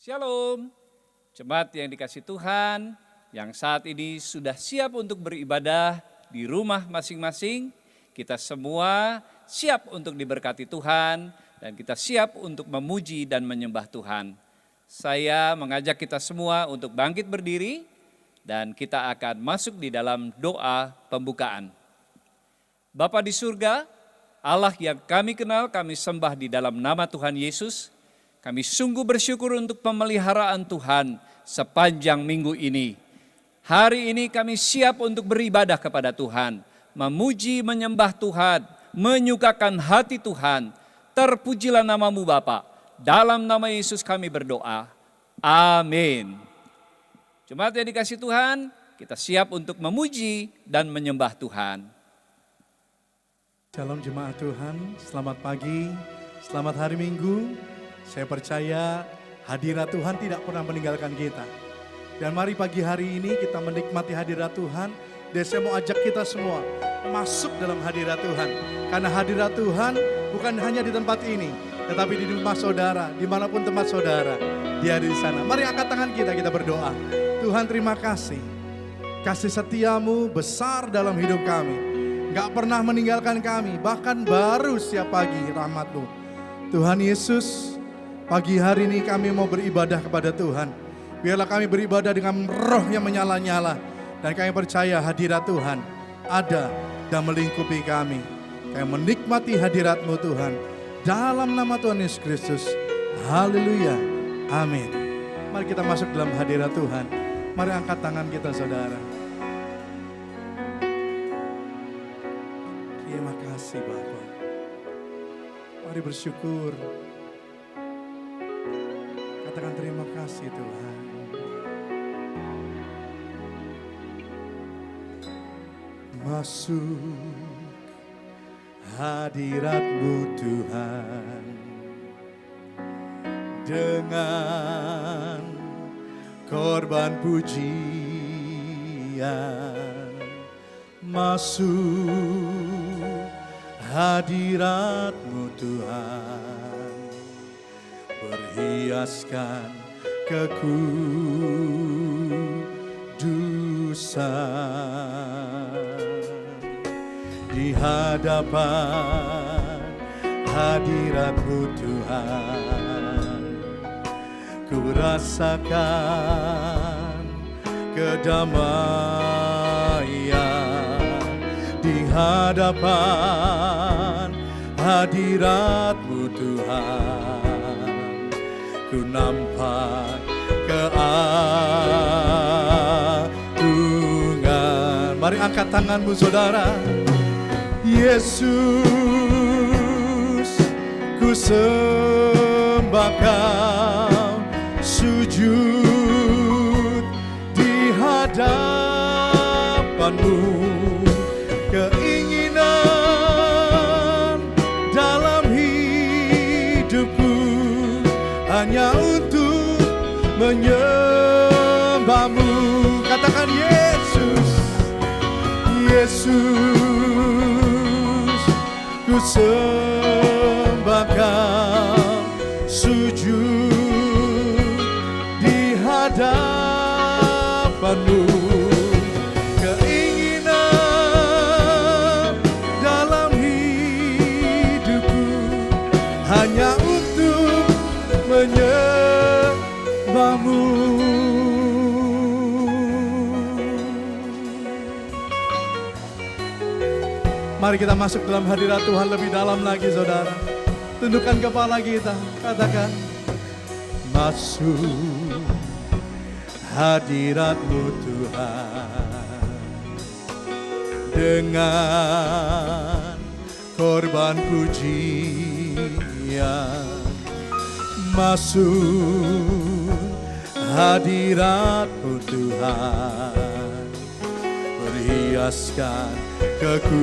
Shalom, jemaat yang dikasih Tuhan, yang saat ini sudah siap untuk beribadah di rumah masing-masing. Kita semua siap untuk diberkati Tuhan dan kita siap untuk memuji dan menyembah Tuhan. Saya mengajak kita semua untuk bangkit berdiri dan kita akan masuk di dalam doa pembukaan. Bapa di surga, Allah yang kami kenal, kami sembah di dalam nama Tuhan Yesus. Kami sungguh bersyukur untuk pemeliharaan Tuhan sepanjang minggu ini. Hari ini kami siap untuk beribadah kepada Tuhan, memuji, menyembah Tuhan, menyukakan hati Tuhan. Terpujilah namamu Bapa. Dalam nama Yesus kami berdoa. Amin. Jemaat yang dikasih Tuhan, kita siap untuk memuji dan menyembah Tuhan. Shalom jemaat Tuhan, selamat pagi, selamat hari Minggu. Saya percaya hadirat Tuhan tidak pernah meninggalkan kita. Dan mari pagi hari ini kita menikmati hadirat Tuhan. Dan saya mau ajak kita semua masuk dalam hadirat Tuhan. Karena hadirat Tuhan bukan hanya di tempat ini, tetapi di rumah saudara, dimanapun tempat saudara, Dia ada di sana. Mari angkat tangan kita berdoa. Tuhan terima kasih. Kasih setiamu besar dalam hidup kami. Gak pernah meninggalkan kami, bahkan baru setiap pagi rahmat-Mu. Tuhan Yesus, pagi hari ini kami mau beribadah kepada Tuhan. Biarlah kami beribadah dengan roh yang menyala-nyala. Dan kami percaya hadirat Tuhan ada dan melingkupi kami. Kami menikmati hadirat-Mu Tuhan. Dalam nama Tuhan Yesus Kristus. Haleluya. Amin. Mari kita masuk dalam hadirat Tuhan. Mari angkat tangan kita saudara. Terima kasih Bapa. Mari bersyukur. Katakan terima kasih Tuhan. Masuk hadirat-Mu Tuhan dengan korban pujian. Masuk hadirat-Mu Tuhan, berhiaskan kekudusan. Di hadapan hadirat-Mu Tuhan, ku rasakan kedamaian. Di hadapan hadirat-Mu Tuhan, ku nampak keagungan. Mari angkat tanganmu saudara. Yesus, ku sembah Kau, sujud di hadapan-Mu. Keinginan dalam hidupku hanya untuk menyembah-Mu. Katakan Yesus, Yesus, ku sembah Kau, sujud di hadapan-Mu. Keinginan dalam hidupku hanya untuk menyembah-Mu. Mari kita masuk dalam hadirat Tuhan lebih dalam lagi saudara. Tundukkan kepala kita, katakan masuk hadirat-Mu Tuhan dengan korban pujian. Masuk hadirat-Mu Tuhan, berhiaskan kekudusan.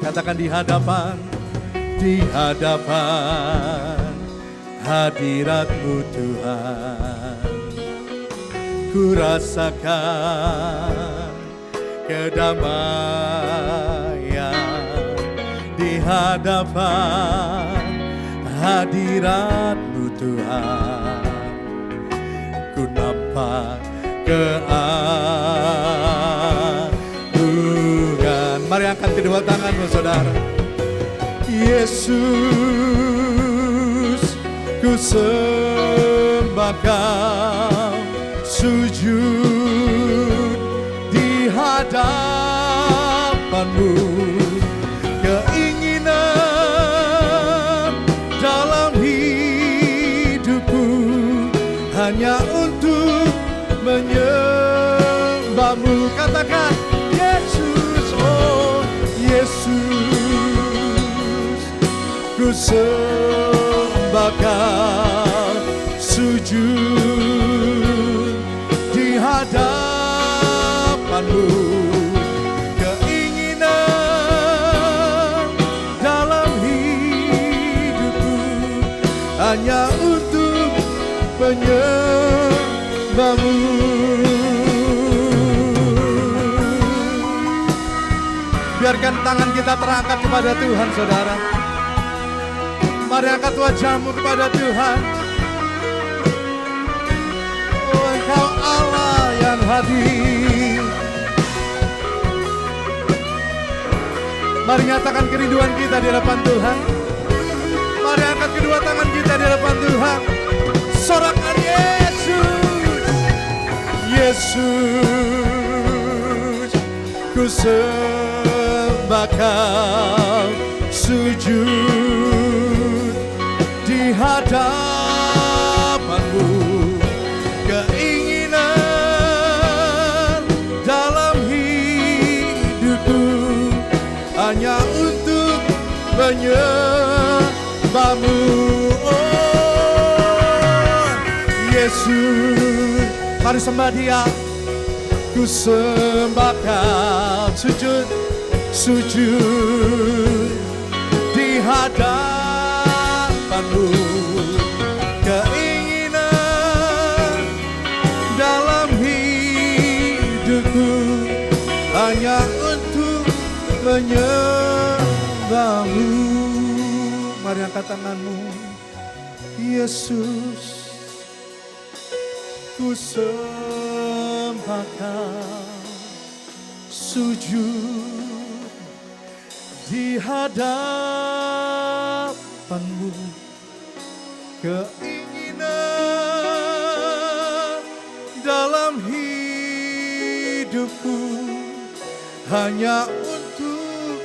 Katakan di hadapan hadirat-Mu Tuhan, ku rasakan kedamaian. Di hadapan hadirat-Mu Tuhan. Ku nampak keagungan. Mari angkat kedua tanganmu saudara. Yesus, ku sembah Kau, sujud di hadapan-Mu. Keinginan dalam hidupku hanya untuk menyembah-Mu. Katakan Yesus, oh Yesus, ku sembah Kau, sujud di hadapan-Mu. Keinginan dalam hidupku hanya untuk menyembah-Mu. Biarkan tangan kita terangkat kepada Tuhan, saudara. Mari angkat wajahmu kepada Tuhan. Oh, Engkau Allah yang hadir. Mari nyatakan kerinduan kita di hadapan Tuhan. Mari angkat kedua tangan kita di hadapan Tuhan. Sorakan Yesus, Yesus, ku sembah Kau, sujud di hadapan-Mu. Keinginan dalam hidupku hanya untuk menyembah-Mu. Oh Yesus, mari sembah Dia. Ku sembah Kau, sujud, sujud di hadapan-Mu. Keinginan dalam hidupku hanya untuk menyembah-Mu. Mari angkat tanganmu. Yesus, ku sembah Kau, sujud di hadapan-Mu. Keinginan dalam hidupku hanya untuk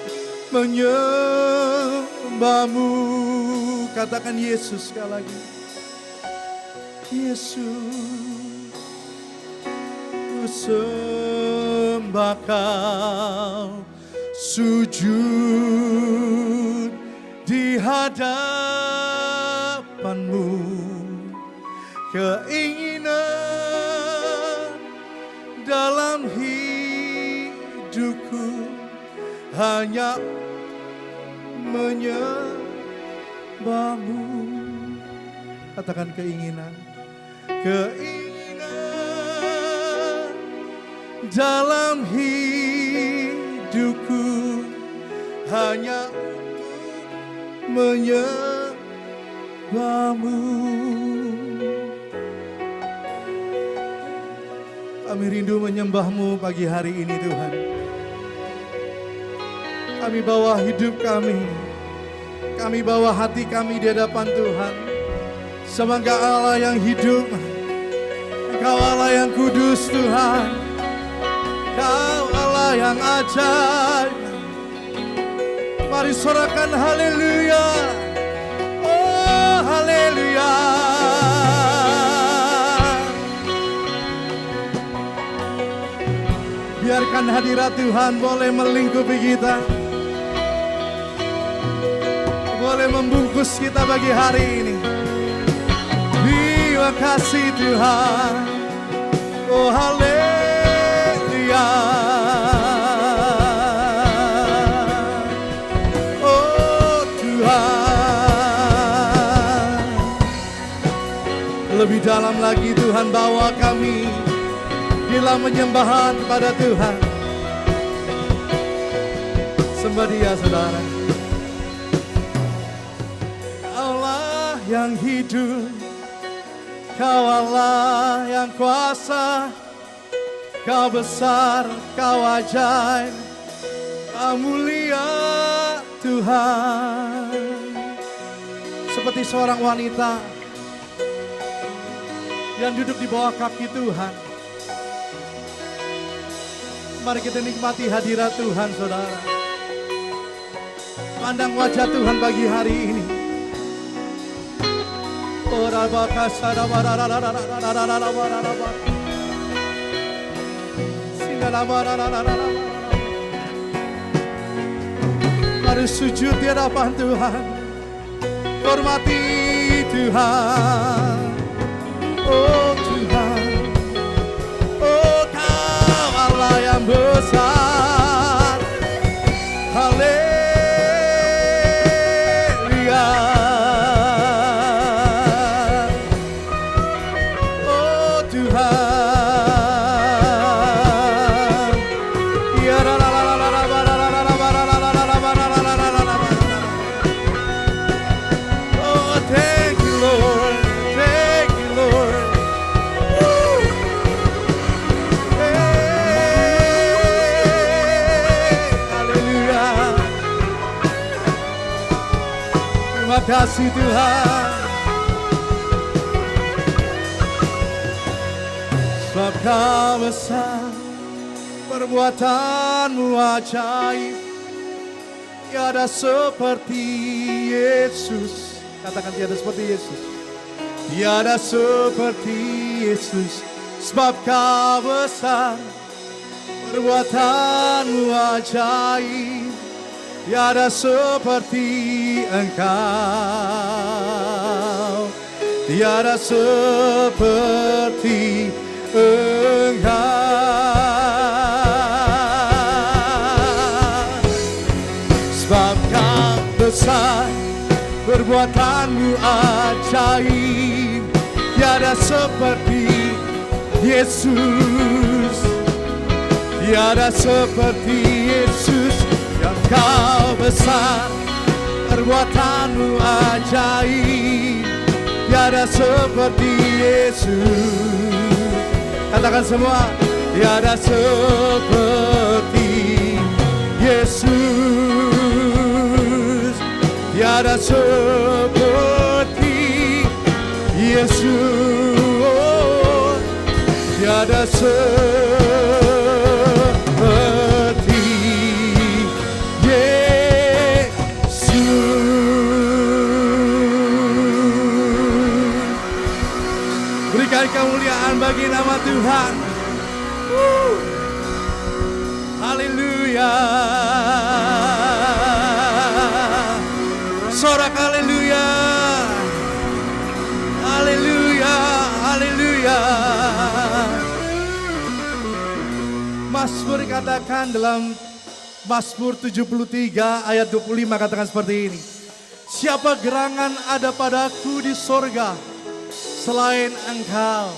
menyembah-Mu. Katakan Yesus sekali lagi. Yesus, ku sembah Kau, sujud di hadapan-Mu. Keinginan dalam hidupku hanya menyembah-Mu. Katakan keinginan. Keinginan dalam hidupku hanya untuk menyembah-Mu. Kami rindu menyembah-Mu pagi hari ini Tuhan. Kami bawa hidup kami bawa hati kami di hadapan Tuhan. Semoga Allah yang hidup, Engkau Allah yang kudus Tuhan, Engkau Allah yang ajaib. Mari sorakan haleluya, oh haleluya. Biarkan hadirat Tuhan boleh melingkupi kita, boleh membungkus kita bagi hari ini. Terima kasih Tuhan, oh haleluya. Oh Tuhan, lebih dalam lagi Tuhan bawa kami dalam penyembahan pada Tuhan. Sembah Dia saudara. Allah yang hidup, Kau Allah yang kuasa, Kau besar, Kau ajaib, Kau mulia Tuhan. Seperti seorang wanita yang duduk di bawah kaki Tuhan. Mari kita nikmati hadirat Tuhan, saudara. Pandang wajah Tuhan pagi hari ini. Mari sujud di hadapan Tuhan. Hormati Tuhan. Oh Tuhan, oh Kau Allah yang besar. Haleluya. Oh Tuhan. Ya la la la la la la la la la la la la la la la. Oh thank you Lord, thank you Lord. Terima kasih Tuhan. Sebab Kau besar, perbuatan-Mu ajaib. Tiada seperti Yesus. Katakan tiada seperti Yesus. Tiada seperti Yesus. Sebab Kau besar, perbuatan-Mu ajaib. Tiada seperti Engkau, tiada seperti Engkau. Sebab Kau besar, perbuatan-Mu ajaib. Tiada seperti Yesus, tiada seperti Yesus. Yang Kau besar, perbuatan-Mu ajaib. Tiada seperti Yesus. Katakan semua, tiada seperti Yesus. Tiada seperti Yesus. Tiada seperti kemuliaan bagi nama Tuhan. Haleluya. Sorak haleluya. Haleluya. Haleluya. Mazmur katakan dalam Mazmur 73 ayat 25 katakan seperti ini. Siapa gerangan ada padaku di sorga selain Engkau?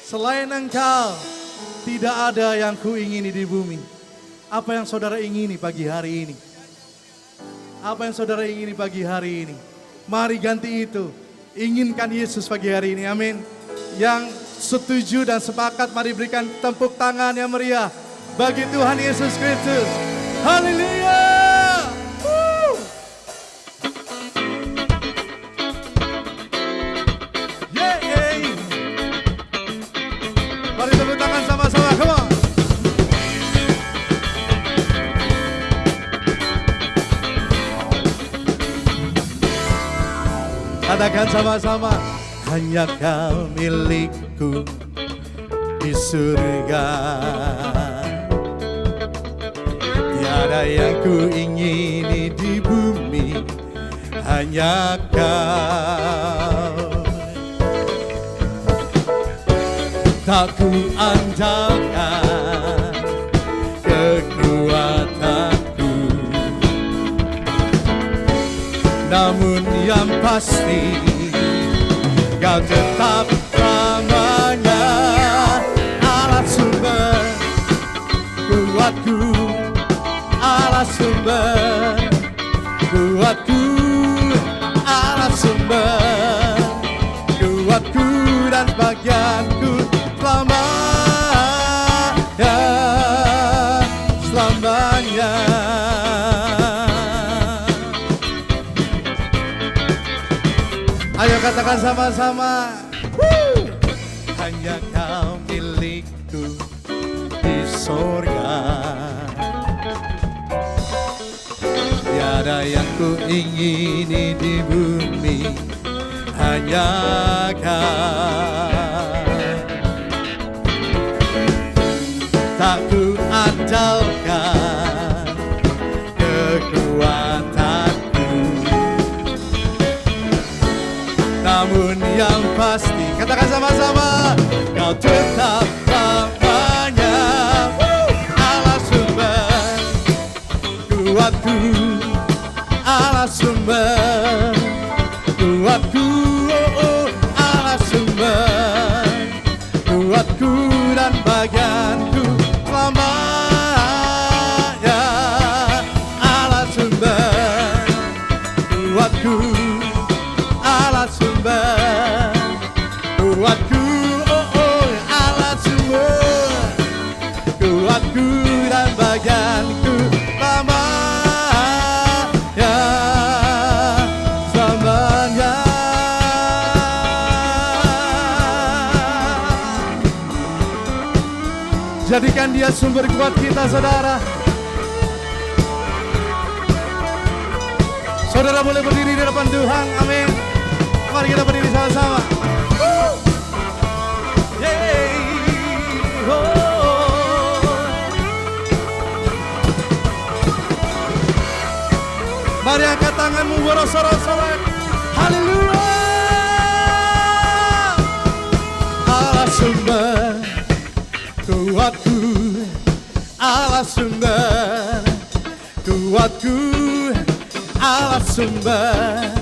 Selain Engkau tidak ada yang kuingini di bumi. Apa yang saudara ingini pagi hari ini? Apa yang saudara ingini pagi hari ini? Mari ganti itu. Inginkan Yesus pagi hari ini. Amin. Yang setuju dan sepakat, mari berikan tepuk tangan yang meriah bagi Tuhan Yesus Kristus. Haleluya. Mari tepuk tangan sama-sama, come on. Katakan sama-sama, hanya Kau milikku di surga. Tiada yang ku ingini di bumi, hanya Kau. Tak ku andalkan kekuatanku, namun yang pasti Kau tetap selamanya Allah sumber kuatku, Allah sumber kuatku, Allah sumber dan bagianku selamanya, selamanya. Ayo katakan sama-sama. Hanya kau milikku di sorga, tiada yang ku ingini di bumi, hanya kau. Tak ku andalkan kekuatanku, namun yang pasti, katakan sama-sama, kau tetap lamanya. Allah sumber kuatku, Allah sumber kuatku, Allah sumber kuatku dan bagianku selamanya. Allah sumber kuatku, Allah sumber kuatku, Allah sumber kuatku dan bagianku selamanya, selamanya. Jadikan dia sumber kuat kita, saudara. Saudara boleh berdiri di depan Tuhan, amin. Mari kita berdiri sama-sama. Mari angkat tanganmu bersorak-sorak. Haleluya. Allah sumber kuatku, Allah sumber kuatku, Allah sumber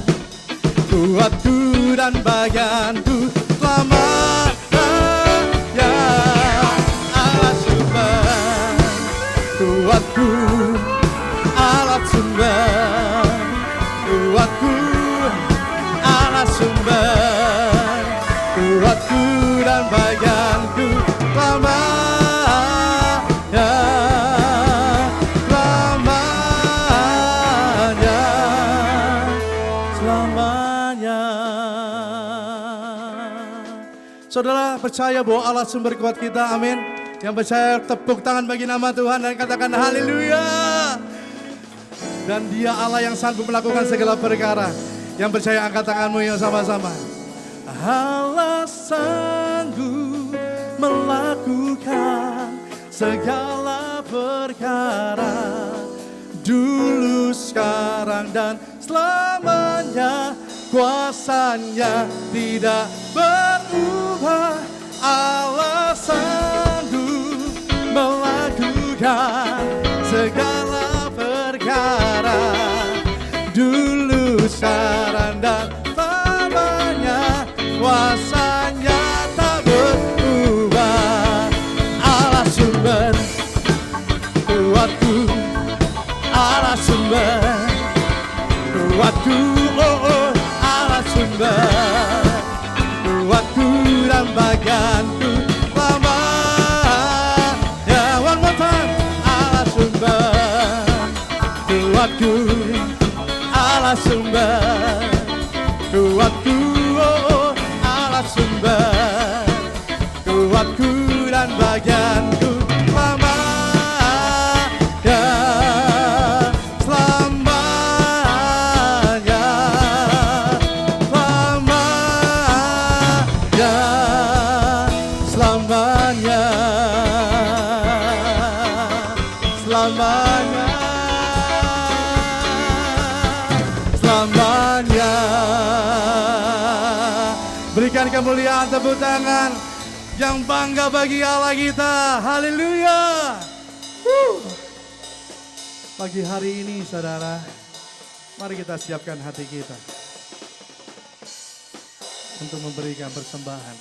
kuatku dan bagianku selamanya. Allah sumber kuatku, Allah sumber kuatku, Allah sumber kuatku dan bagianku selamanya, selamanya, selamanya. Saudara percaya bahwa Allah sumber kuat kita, amin. Yang percaya tepuk tangan bagi nama Tuhan dan katakan haleluya. Dan dia Allah yang sanggup melakukan segala perkara. Yang percaya angkat tanganmu yang sama-sama. Allah sanggup melakukan segala perkara, dulu, sekarang, dan selamanya. Kuasanya tidak berubah. Allah sanggup melakukan segala perkara, dulu, sekarang, dan selamanya. Kuasanya tak berubah. Allah sumber kuatku, Allah sumber kuatku, Allah sumber kuatku dan bagianku selamanya. One more time. Allah sumber kuatku, Allah sumber kuatku, Allah sumber kuatku dan bagianku selamanya, selamanya, selamanya, selamanya, selamanya. Berikan kemuliaan, tepuk tangan yang bangga bagi Allah kita. Haleluya. Pagi hari ini saudara, mari kita siapkan hati kita untuk memberikan persembahan.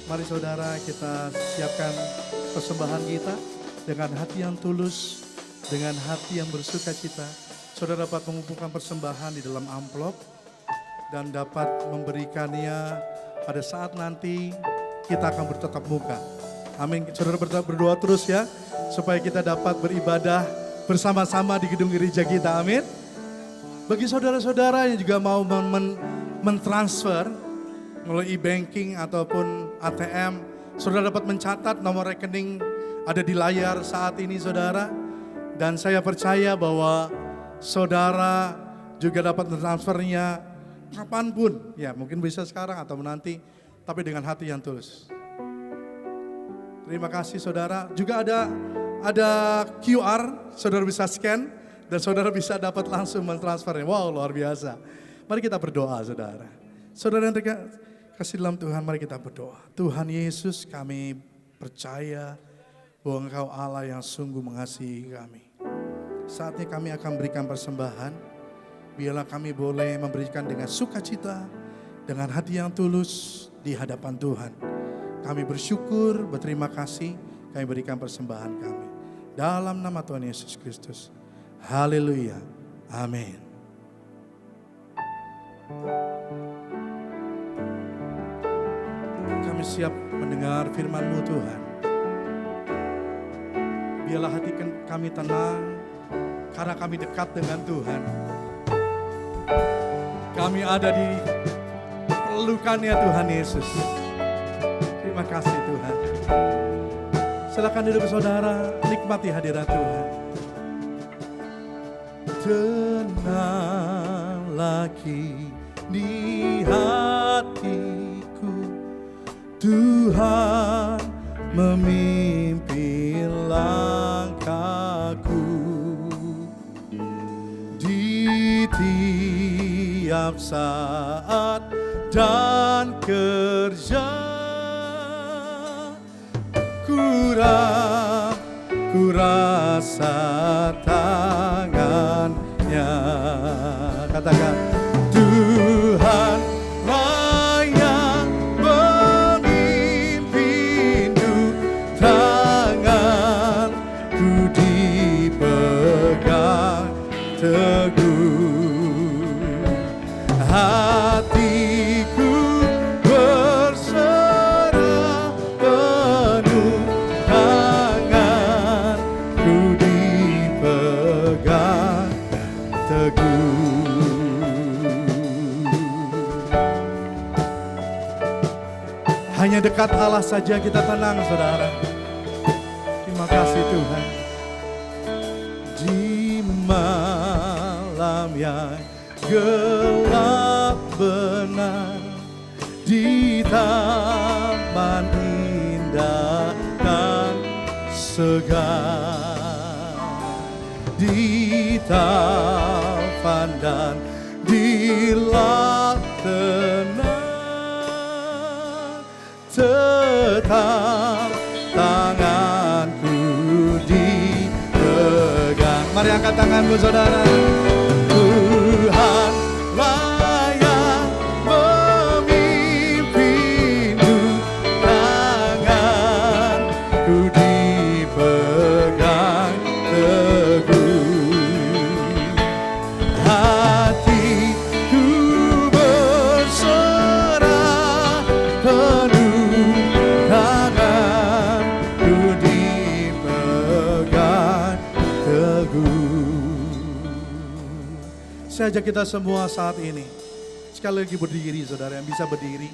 Mari saudara, kita siapkan persembahan kita dengan hati yang tulus, dengan hati yang bersuka cita. Saudara dapat mengumpulkan persembahan di dalam amplop dan dapat memberikannya pada saat nanti kita akan bertatap muka. Amin. Saudara berdoa terus ya, supaya kita dapat beribadah bersama-sama di gedung gereja kita. Amin. Bagi saudara-saudara yang juga mau mentransfer melalui e-banking ataupun ATM, saudara dapat mencatat nomor rekening ada di layar saat ini, saudara. Dan saya percaya bahwa saudara juga dapat mentransfernya kapanpun. Ya, mungkin bisa sekarang atau nanti, tapi dengan hati yang tulus. Terima kasih saudara. Juga ada QR, saudara bisa scan dan saudara bisa dapat langsung mentransfernya. Wow, luar biasa. Mari kita berdoa, saudara. Saudara yang kasih dalam Tuhan, mari kita berdoa. Tuhan Yesus, kami percaya bahwa Engkau Allah yang sungguh mengasihi kami. Saatnya kami akan berikan persembahan. Biarlah kami boleh memberikan dengan sukacita, dengan hati yang tulus di hadapan Tuhan. Kami bersyukur, berterima kasih, kami berikan persembahan kami. Dalam nama Tuhan Yesus Kristus. Haleluya. Amin. Kami siap mendengar firman-Mu Tuhan. Biarlah hati kami tenang, karena kami dekat dengan Tuhan. Kami ada di pelukannya Tuhan Yesus. Terima kasih Tuhan. Silakan duduk saudara, nikmati hadirat Tuhan. Tenang lagi di hatiku, Tuhan memimpin langkahku. Di tiap saat dan kerja ku rasa tangannya. Katakan, Tuhan yang memimpinku, tanganku dipegang teguh, hatiku berserah penuh, tanganku dipegang teguh. Hanya dekat Allah saja kita tenang, saudara. Terima kasih Tuhan. Di malam yang gelap benar, di taman indah dan segar, di taman dan di laut tenang, tetap tanganku dipegang. Mari angkat tanganmu saudara. Tuhan yang memimpinmu, tanganku dipegang teguh, hatiku berserah penuh, tanganku dipegang teguh. Saya ajak kita semua saat ini, sekali lagi berdiri saudara yang bisa berdiri.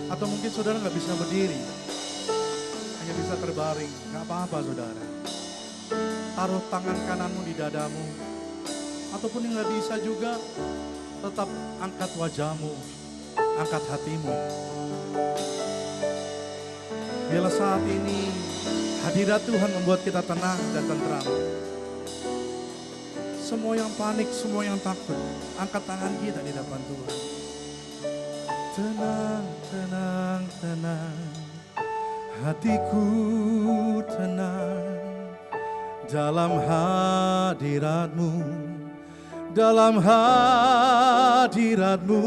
Atau mungkin saudara gak bisa berdiri, hanya bisa terbaring, gak apa-apa saudara. Taruh tangan kananmu di dadamu. Ataupun yang gak bisa juga, tetap angkat wajahmu, angkat hatimu. Biarlah saat ini hadirat Tuhan membuat kita tenang dan tentram. Semua yang panik, semua yang takut, angkat tangan kita di depan Tuhan. Tenang, tenang, tenang, hatiku tenang dalam hadirat-Mu, dalam hadirat-Mu.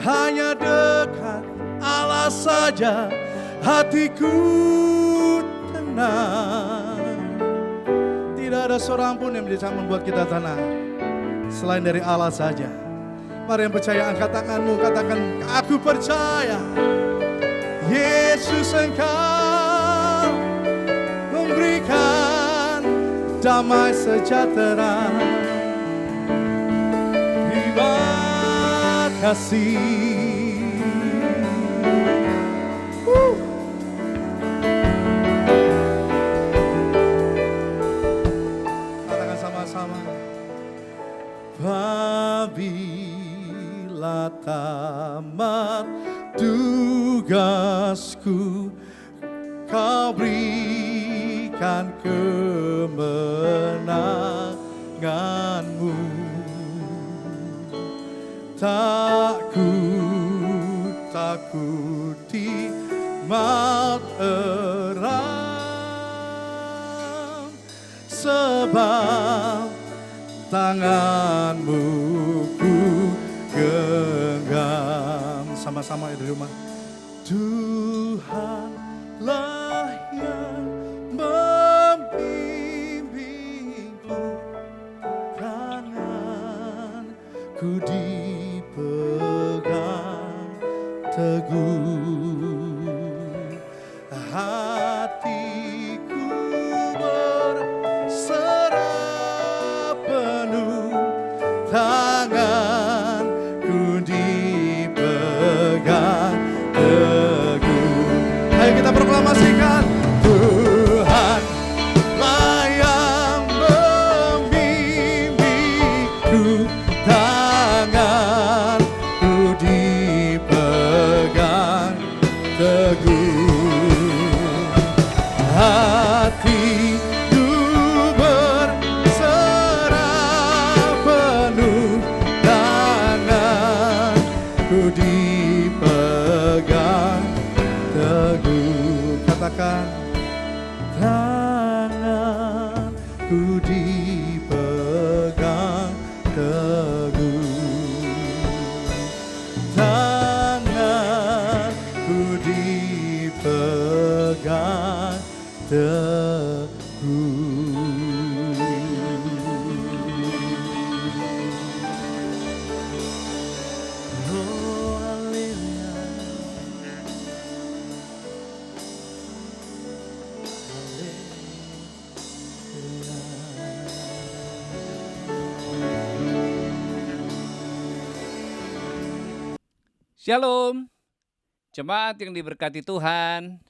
Hanya dekat Allah saja hatiku tenang. Tidak ada seorang pun yang bisa membuat kita tenang selain dari Allah saja. Mari yang percaya angkat tanganmu, katakan, aku percaya Yesus Engkau memberikan damai sejahtera. Terima kasih. Katakan sama-sama. Apabila tamat tugasku, Kau berikan kemenanganmu. Takuti maut eram, sebab tanganmu ku genggam. Sama-sama di rumah. Tuhanlah yang membimbingku, tanganku dipegang teguh, hatiku berserah penuh, tanganku dipegang teguh. Ayo kita proklamasikan, Tuhanlah yang membimbingku, tanganku dipegang teguh, hatiku berserah penuh, tanganku dipegang teguh. Katakan, tanganku dipegang teguh, tanganku dipegang teguh. Oh, haleluya. Shalom, jemaat yang diberkati Tuhan.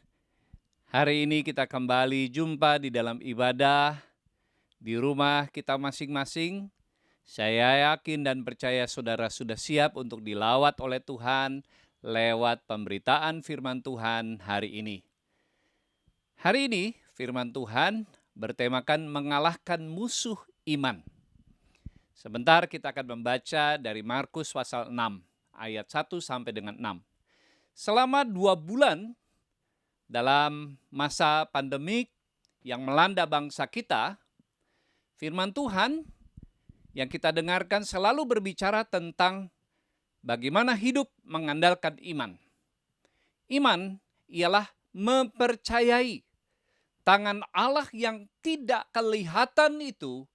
Hari ini kita kembali jumpa di dalam ibadah di rumah kita masing-masing. Saya yakin dan percaya saudara sudah siap untuk dilawat oleh Tuhan lewat pemberitaan firman Tuhan hari ini. Hari ini firman Tuhan bertemakan mengalahkan musuh iman. Sebentar kita akan membaca dari Markus pasal 6. Ayat 1 sampai dengan 6. Selama 2 bulan dalam masa pandemik yang melanda bangsa kita, firman Tuhan yang kita dengarkan selalu berbicara tentang bagaimana hidup mengandalkan iman. Iman ialah mempercayai tangan Allah yang tidak kelihatan itu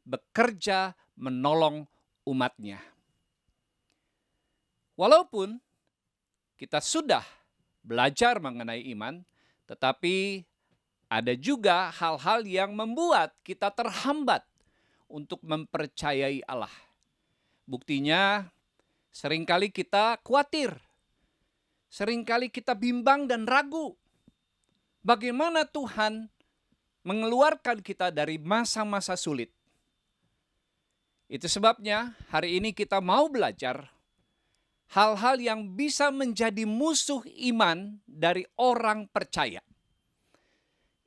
bekerja menolong umatnya. Walaupun kita sudah belajar mengenai iman, tetapi ada juga hal-hal yang membuat kita terhambat untuk mempercayai Allah. Buktinya, seringkali kita khawatir, seringkali kita bimbang dan ragu. Bagaimana Tuhan mengeluarkan kita dari masa-masa sulit? Itu sebabnya hari ini kita mau belajar hal-hal yang bisa menjadi musuh iman dari orang percaya.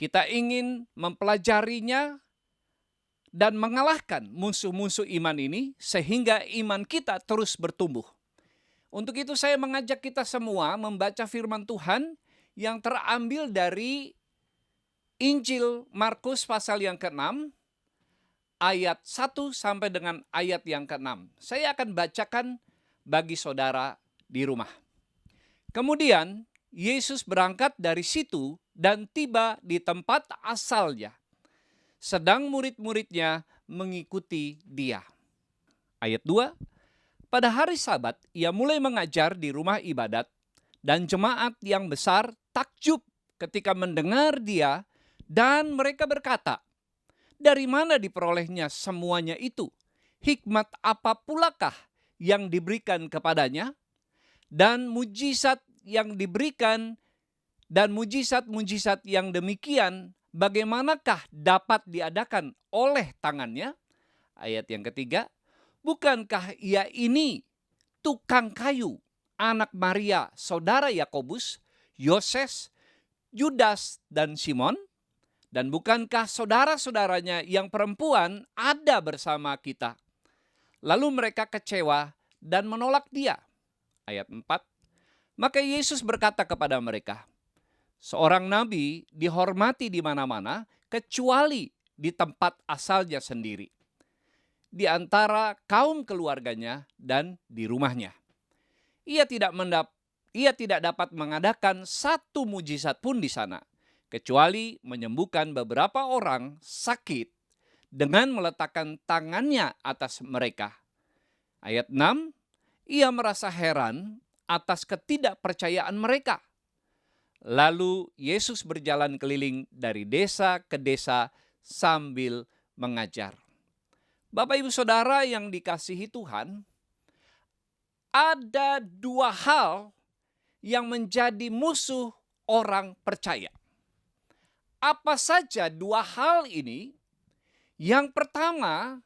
Kita ingin mempelajarinya dan mengalahkan musuh-musuh iman ini sehingga iman kita terus bertumbuh. Untuk itu saya mengajak kita semua membaca firman Tuhan yang terambil dari Injil Markus pasal yang ke-6, ayat 1 sampai dengan ayat yang ke-6. Saya akan bacakan bagi saudara di rumah. Kemudian Yesus berangkat dari situ dan tiba di tempat asalnya. Sedang murid-muridnya mengikuti dia. Ayat 2, Pada hari Sabat, ia mulai mengajar di rumah ibadat, dan jemaat yang besar takjub ketika mendengar dia, dan mereka berkata, "Dari mana diperolehnya semuanya itu? Hikmat apa pulakah yang diberikan kepadanya? Dan mujizat yang diberikan dan mujizat-mujizat yang demikian, bagaimanakah dapat diadakan oleh tangannya?" Ayat yang ketiga, "Bukankah ia ini tukang kayu, anak Maria, saudara Yakobus, Yoses, Yudas, dan Simon? Dan bukankah saudara-saudaranya yang perempuan ada bersama kita?" Lalu mereka kecewa dan menolak dia. Ayat 4, maka Yesus berkata kepada mereka, "Seorang nabi dihormati di mana-mana kecuali di tempat asalnya sendiri, di antara kaum keluarganya dan di rumahnya. Ia tidak dapat mengadakan satu mujizat pun di sana, kecuali menyembuhkan beberapa orang sakit dengan meletakkan tangannya atas mereka." Ayat 6, ia merasa heran atas ketidakpercayaan mereka. Lalu Yesus berjalan keliling dari desa ke desa sambil mengajar. Bapak Ibu Saudara yang dikasihi Tuhan, ada dua hal yang menjadi musuh orang percaya. Apa saja dua hal ini? Yang pertama,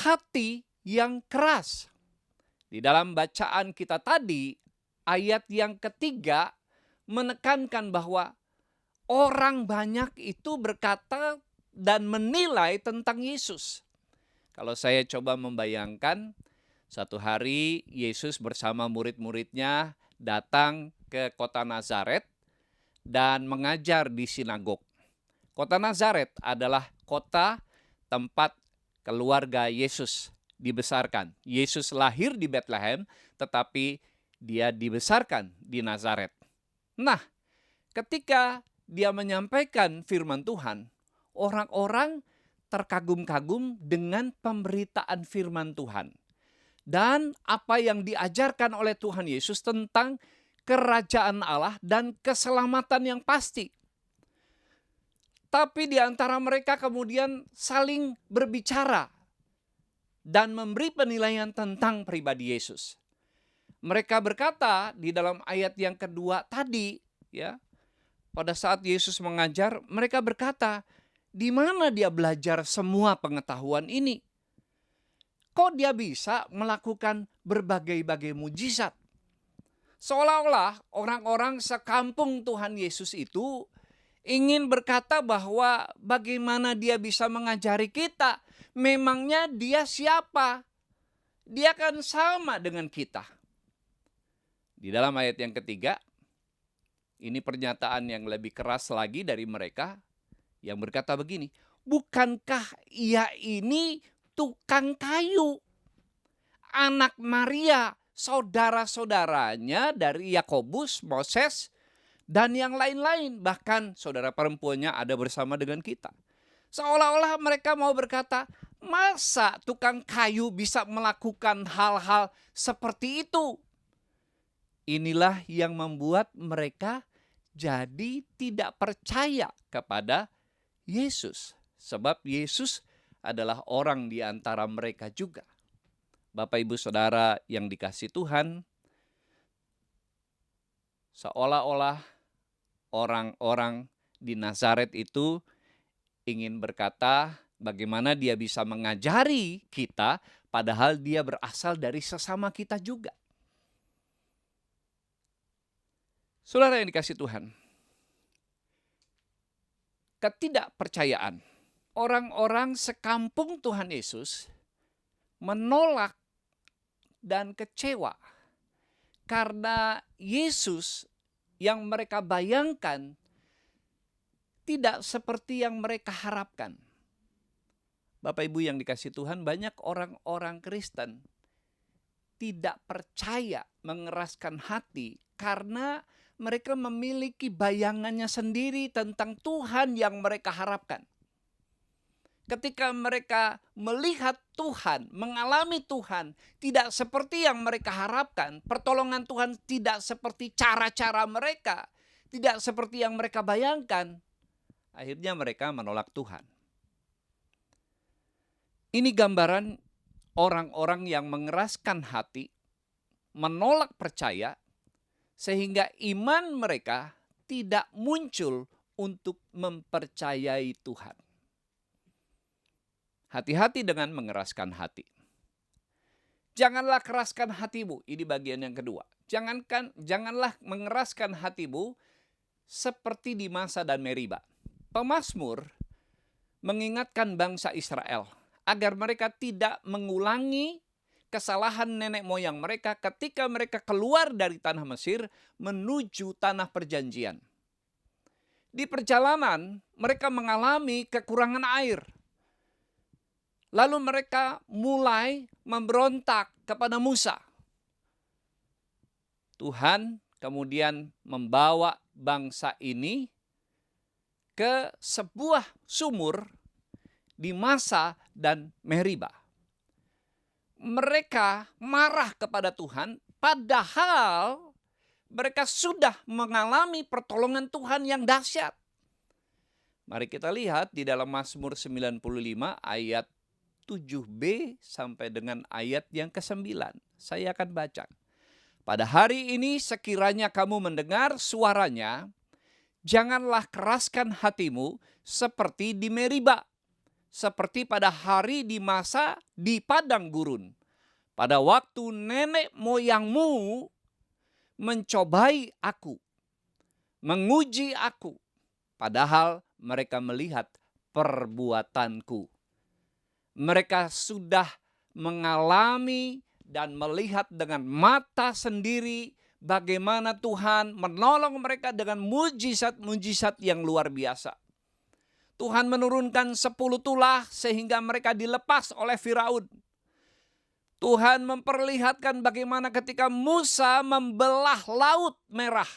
hati yang keras. Di dalam bacaan kita tadi, ayat yang ketiga menekankan bahwa orang banyak itu berkata dan menilai tentang Yesus. Kalau saya coba membayangkan, satu hari Yesus bersama murid-muridnya datang ke kota Nazaret dan mengajar di sinagog. Kota Nazaret adalah kota tempat keluarga Yesus dibesarkan. Yesus lahir di Bethlehem, tetapi dia dibesarkan di Nazaret. Nah, ketika dia menyampaikan firman Tuhan, orang-orang terkagum-kagum dengan pemberitaan firman Tuhan. Dan apa yang diajarkan oleh Tuhan Yesus tentang kerajaan Allah dan keselamatan yang pasti. Tapi di antara mereka kemudian saling berbicara dan memberi penilaian tentang pribadi Yesus. Mereka berkata di dalam ayat yang kedua tadi, ya, pada saat Yesus mengajar, mereka berkata, "Di mana dia belajar semua pengetahuan ini? Kok dia bisa melakukan berbagai-bagai mujizat?" Seolah-olah orang-orang sekampung Tuhan Yesus itu ingin berkata bahwa bagaimana dia bisa mengajari kita? Memangnya dia siapa? Dia kan sama dengan kita. Di dalam ayat yang ketiga, ini pernyataan yang lebih keras lagi dari mereka yang berkata begini, "Bukankah ia ini tukang kayu, anak Maria, saudara-saudaranya dari Yakobus, Moses, dan yang lain-lain, bahkan saudara perempuannya ada bersama dengan kita." Seolah-olah mereka mau berkata, masa tukang kayu bisa melakukan hal-hal seperti itu? Inilah yang membuat mereka jadi tidak percaya kepada Yesus. Sebab Yesus adalah orang di antara mereka juga. Bapak Ibu Saudara yang dikasihi Tuhan, seolah-olah orang-orang di Nazaret itu ingin berkata bagaimana dia bisa mengajari kita padahal dia berasal dari sesama kita juga. Saudara yang dikasihi Tuhan, ketidakpercayaan orang-orang sekampung Tuhan Yesus menolak dan kecewa karena Yesus yang mereka bayangkan tidak seperti yang mereka harapkan. Bapak Ibu yang dikasihi Tuhan, banyak orang-orang Kristen tidak percaya, mengeraskan hati karena mereka memiliki bayangannya sendiri tentang Tuhan yang mereka harapkan. ketika mereka melihat Tuhan, mengalami Tuhan, tidak seperti yang mereka harapkan, pertolongan Tuhan tidak seperti cara-cara mereka, tidak seperti yang mereka bayangkan, akhirnya mereka menolak Tuhan. Ini gambaran orang-orang yang mengeraskan hati, menolak percaya, sehingga iman mereka tidak muncul untuk mempercayai Tuhan. Hati-hati dengan mengeraskan hati. Janganlah keraskan hatimu, ini bagian yang kedua. Janganlah mengeraskan hatimu seperti di Masa dan Meriba. Pemazmur mengingatkan bangsa Israel agar mereka tidak mengulangi kesalahan nenek moyang mereka ketika mereka keluar dari tanah Mesir menuju tanah perjanjian. Di perjalanan mereka mengalami kekurangan air. Lalu mereka mulai memberontak kepada Musa. Tuhan kemudian membawa bangsa ini ke sebuah sumur di Masa dan Meriba. Mereka marah kepada Tuhan, padahal mereka sudah mengalami pertolongan Tuhan yang dahsyat. Mari kita lihat di dalam Mazmur 95 ayat 7b sampai dengan ayat yang ke-9. Saya akan baca. Pada hari ini sekiranya kamu mendengar suaranya, janganlah keraskan hatimu seperti di Meriba, seperti pada hari di Masa di padang gurun. Pada waktu nenek moyangmu mencobai aku, menguji aku, padahal mereka melihat perbuatanku. Mereka sudah mengalami dan melihat dengan mata sendiri bagaimana Tuhan menolong mereka dengan mujizat-mujizat yang luar biasa. Tuhan menurunkan 10 tulah sehingga mereka dilepas oleh Firaun. Tuhan memperlihatkan bagaimana ketika Musa membelah Laut Merah.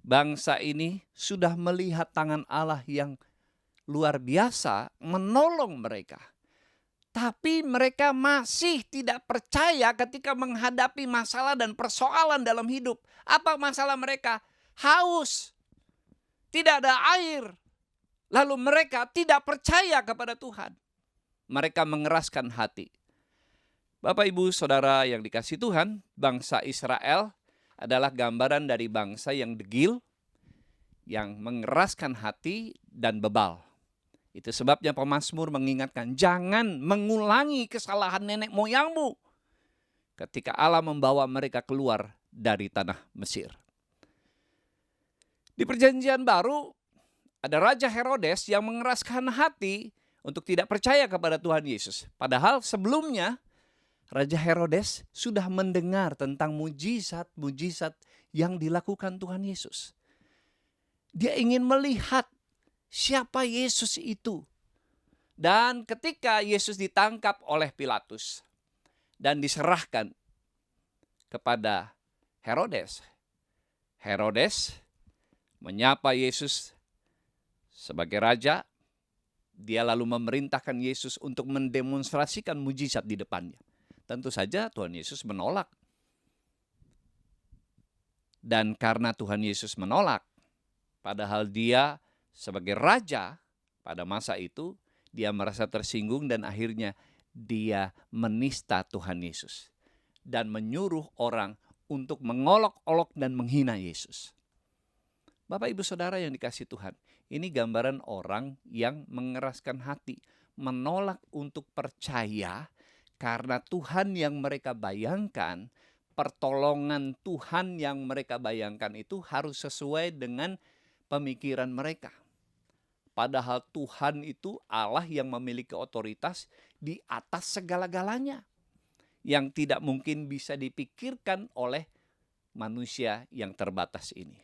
Bangsa ini sudah melihat tangan Allah yang luar biasa menolong mereka. Tapi mereka masih tidak percaya ketika menghadapi masalah dan persoalan dalam hidup. Apa masalah mereka? Haus. Tidak ada air. Lalu mereka tidak percaya kepada Tuhan. Mereka mengeraskan hati. Bapak, Ibu, Saudara yang dikasihi Tuhan, bangsa Israel adalah gambaran dari bangsa yang degil, yang mengeraskan hati dan bebal. Itu sebabnya pemazmur mengingatkan, jangan mengulangi kesalahan nenek moyangmu ketika Allah membawa mereka keluar dari tanah Mesir. Di perjanjian baru, ada Raja Herodes yang mengeraskan hati untuk tidak percaya kepada Tuhan Yesus. Padahal sebelumnya, Raja Herodes sudah mendengar tentang mujizat-mujizat yang dilakukan Tuhan Yesus. Dia ingin melihat siapa Yesus itu. Dan ketika Yesus ditangkap oleh Pilatus dan diserahkan kepada Herodes, Herodes menyapa Yesus sebagai raja. Dia lalu memerintahkan Yesus untuk mendemonstrasikan mujizat di depannya. Tentu saja Tuhan Yesus menolak. Dan karena Tuhan Yesus menolak, padahal dia sebagai raja pada masa itu, dia merasa tersinggung dan akhirnya dia menista Tuhan Yesus. Dan menyuruh orang untuk mengolok-olok dan menghina Yesus. Bapak, Ibu, Saudara yang dikasihi Tuhan, ini gambaran orang yang mengeraskan hati, menolak untuk percaya karena Tuhan yang mereka bayangkan, pertolongan Tuhan yang mereka bayangkan itu harus sesuai dengan pemikiran mereka. Padahal Tuhan itu Allah yang memiliki otoritas di atas segala-galanya, yang tidak mungkin bisa dipikirkan oleh manusia yang terbatas ini.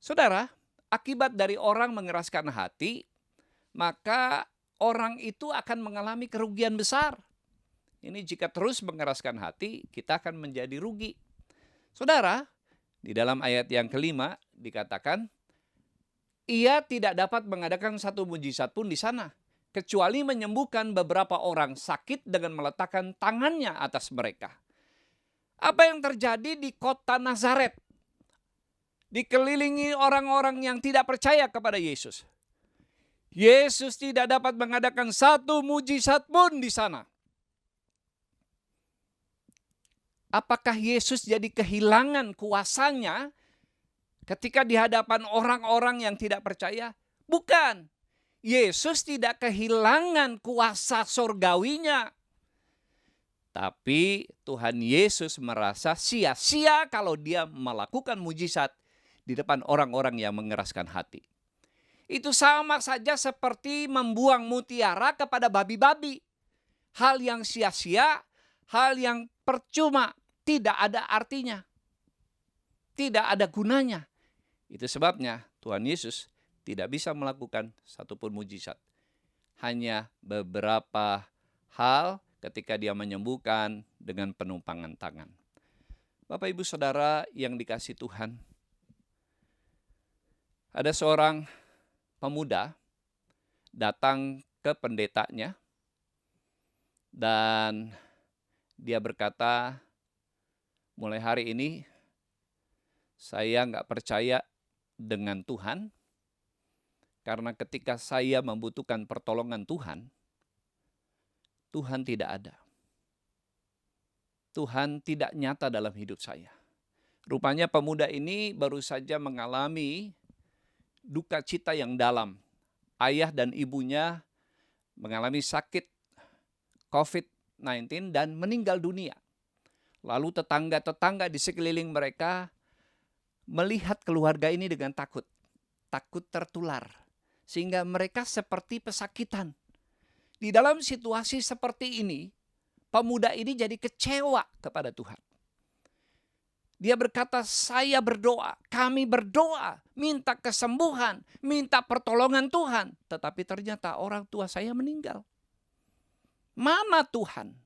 Saudara, akibat dari orang mengeraskan hati, maka orang itu akan mengalami kerugian besar. Ini jika terus mengeraskan hati, kita akan menjadi rugi. Saudara, di dalam ayat yang kelima dikatakan, ia tidak dapat mengadakan satu mujizat pun di sana, kecuali menyembuhkan beberapa orang sakit dengan meletakkan tangannya atas mereka. Apa yang terjadi di kota Nazaret? Dikelilingi orang-orang yang tidak percaya kepada Yesus. Yesus tidak dapat mengadakan satu mujizat pun di sana. Apakah Yesus jadi kehilangan kuasanya ketika di hadapan orang-orang yang tidak percaya? Bukan. Yesus tidak kehilangan kuasa surgawinya. Tapi Tuhan Yesus merasa sia-sia kalau dia melakukan mujizat di depan orang-orang yang mengeraskan hati. Itu sama saja seperti membuang mutiara kepada babi-babi. Hal yang sia-sia, hal yang percuma, tidak ada artinya. Tidak ada gunanya. Itu sebabnya Tuhan Yesus tidak bisa melakukan satupun mujizat. Hanya beberapa hal ketika dia menyembuhkan dengan penumpangan tangan. Bapak Ibu Saudara yang dikasihi Tuhan, ada seorang pemuda datang ke pendetanya dan dia berkata, mulai hari ini saya nggak percaya dengan Tuhan, karena ketika saya membutuhkan pertolongan Tuhan, Tuhan tidak ada. Tuhan tidak nyata dalam hidup saya. Rupanya pemuda ini baru saja mengalami duka cita yang dalam. Ayah dan ibunya mengalami sakit COVID-19 dan meninggal dunia. Lalu tetangga-tetangga di sekeliling mereka melihat keluarga ini dengan takut tertular. Sehingga mereka seperti pesakitan. Di dalam situasi seperti ini, pemuda ini jadi kecewa kepada Tuhan. Dia berkata, saya berdoa, kami berdoa, minta kesembuhan, minta pertolongan Tuhan. Tetapi ternyata orang tua saya meninggal. Mana Tuhan?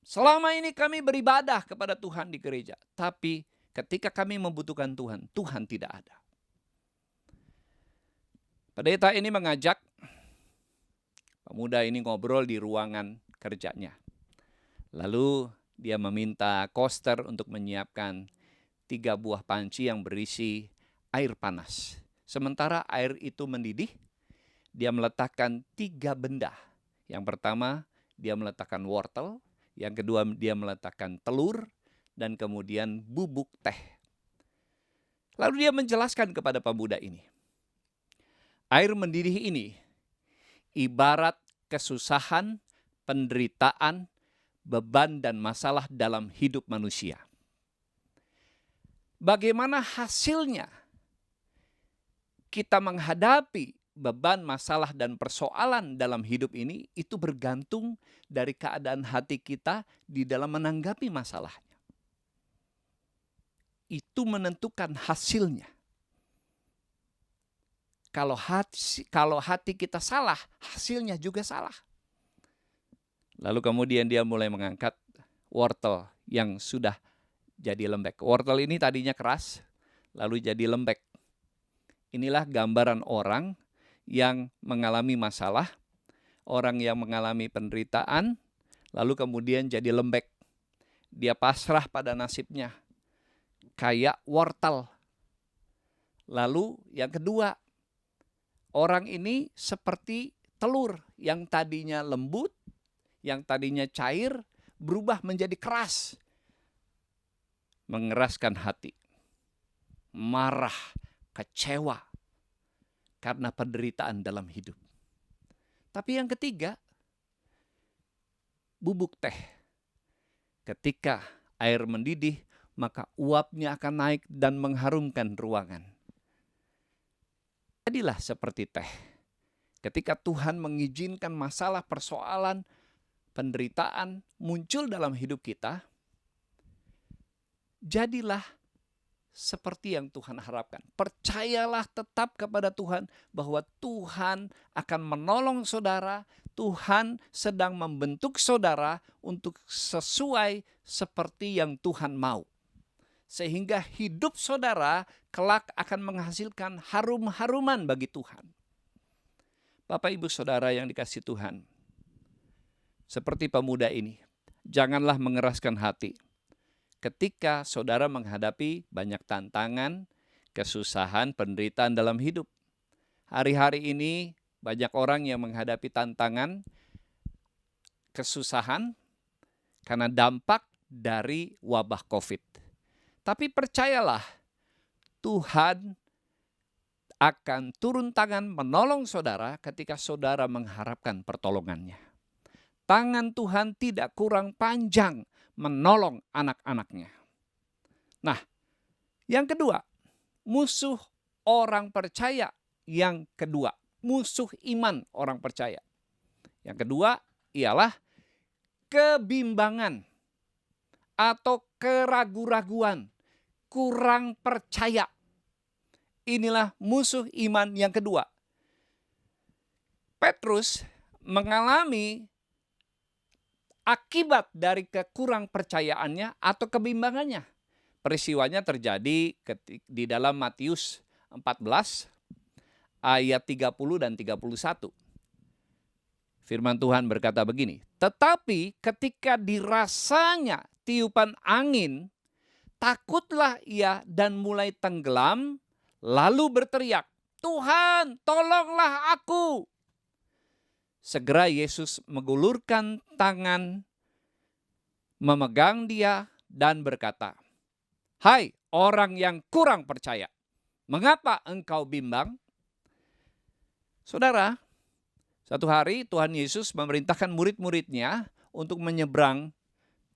Selama ini kami beribadah kepada Tuhan di gereja. Tapi ketika kami membutuhkan Tuhan, Tuhan tidak ada. Pendeta ini mengajak pemuda ini ngobrol di ruangan kerjanya. Lalu dia meminta koster untuk menyiapkan 3 buah panci yang berisi air panas. Sementara air itu mendidih, dia meletakkan 3 benda. Yang pertama, dia meletakkan wortel. Yang kedua, dia meletakkan telur. Dan kemudian bubuk teh. Lalu dia menjelaskan kepada pemuda ini. Air mendidih ini ibarat kesusahan, penderitaan, beban dan masalah dalam hidup manusia. Bagaimana hasilnya kita menghadapi beban, masalah dan persoalan dalam hidup ini, itu bergantung dari keadaan hati kita di dalam menanggapi masalahnya. Itu menentukan hasilnya. Kalau hati kita salah, hasilnya juga salah. Lalu kemudian dia mulai mengangkat wortel yang sudah jadi lembek. Wortel ini tadinya keras, lalu jadi lembek. Inilah gambaran orang yang mengalami masalah, orang yang mengalami penderitaan, lalu kemudian jadi lembek. Dia pasrah pada nasibnya, kayak wortel. Lalu yang kedua, orang ini seperti telur yang tadinya lembut, yang tadinya cair, berubah menjadi keras. Mengeraskan hati. Marah, kecewa karena penderitaan dalam hidup. Tapi yang ketiga, bubuk teh. Ketika air mendidih, maka uapnya akan naik dan mengharumkan ruangan. Jadilah seperti teh. Ketika Tuhan mengizinkan masalah, persoalan, penderitaan muncul dalam hidup kita, jadilah seperti yang Tuhan harapkan. Percayalah tetap kepada Tuhan bahwa Tuhan akan menolong saudara, Tuhan sedang membentuk saudara untuk sesuai seperti yang Tuhan mau. sehingga hidup saudara kelak akan menghasilkan harum-haruman bagi Tuhan. Bapak Ibu Saudara yang dikasihi Tuhan, seperti pemuda ini, janganlah mengeraskan hati ketika saudara menghadapi banyak tantangan, kesusahan, penderitaan dalam hidup. Hari-hari ini banyak orang yang menghadapi tantangan, kesusahan karena dampak dari wabah COVID. Tapi percayalah, Tuhan akan turun tangan menolong saudara ketika saudara mengharapkan pertolongannya. Tangan Tuhan tidak kurang panjang menolong anak-anaknya. Nah, yang kedua, musuh orang percaya yang kedua. Musuh iman orang percaya. Yang kedua ialah kebimbangan atau keraguan-raguan, kurang percaya. Inilah musuh iman yang kedua. Petrus mengalami akibat dari kekurang percayaannya atau kebimbangannya. Peristiwanya terjadi di dalam Matius 14 ayat 30 dan 31. Firman Tuhan berkata begini, tetapi ketika dirasanya tiupan angin, takutlah ia dan mulai tenggelam, lalu berteriak, Tuhan, tolonglah aku. Segera Yesus mengulurkan tangan, memegang dia dan berkata, hai orang yang kurang percaya, mengapa engkau bimbang? Saudara, satu hari Tuhan Yesus memerintahkan murid-muridnya untuk menyeberang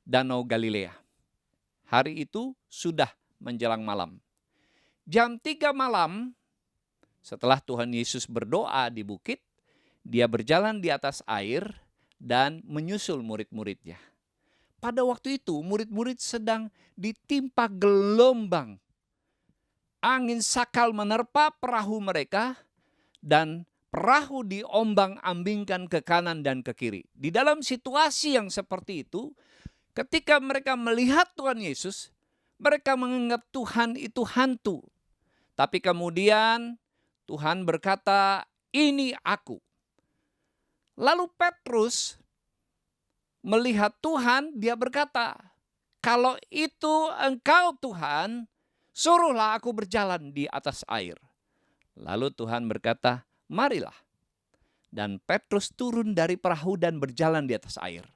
Danau Galilea. Hari itu sudah menjelang malam. Jam 3 malam, setelah Tuhan Yesus berdoa di bukit, dia berjalan di atas air dan menyusul murid-muridnya. Pada waktu itu murid-murid sedang ditimpa gelombang. Angin sakal menerpa perahu mereka dan perahu diombang-ambingkan ke kanan dan ke kiri. Di dalam situasi yang seperti itu, ketika mereka melihat Tuhan Yesus, mereka menganggap Tuhan itu hantu. Tapi kemudian Tuhan berkata, ini aku. Lalu Petrus melihat Tuhan, dia berkata, kalau itu engkau Tuhan, suruhlah aku berjalan di atas air. Lalu Tuhan berkata, marilah. Dan Petrus turun dari perahu dan berjalan di atas air.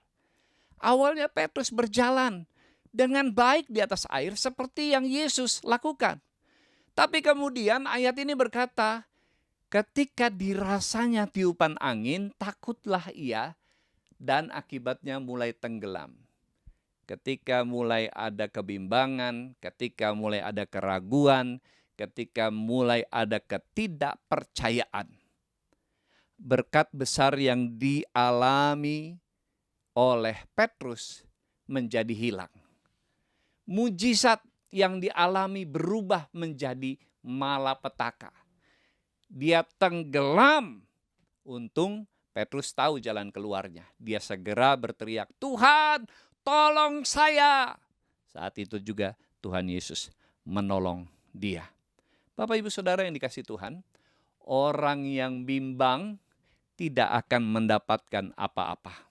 Awalnya Petrus berjalan dengan baik di atas air seperti yang Yesus lakukan. Tapi kemudian ayat ini berkata, ketika dirasanya tiupan angin, takutlah ia dan akibatnya mulai tenggelam. Ketika mulai ada kebimbangan, ketika mulai ada keraguan, ketika mulai ada ketidakpercayaan. Berkat besar yang dialami oleh Petrus menjadi hilang. Mujizat yang dialami berubah menjadi malapetaka. Dia tenggelam. Untung Petrus tahu jalan keluarnya. Dia segera berteriak, Tuhan, tolong saya. Saat itu juga Tuhan Yesus menolong dia. Bapak Ibu Saudara yang dikasihi Tuhan, orang yang bimbang tidak akan mendapatkan apa-apa.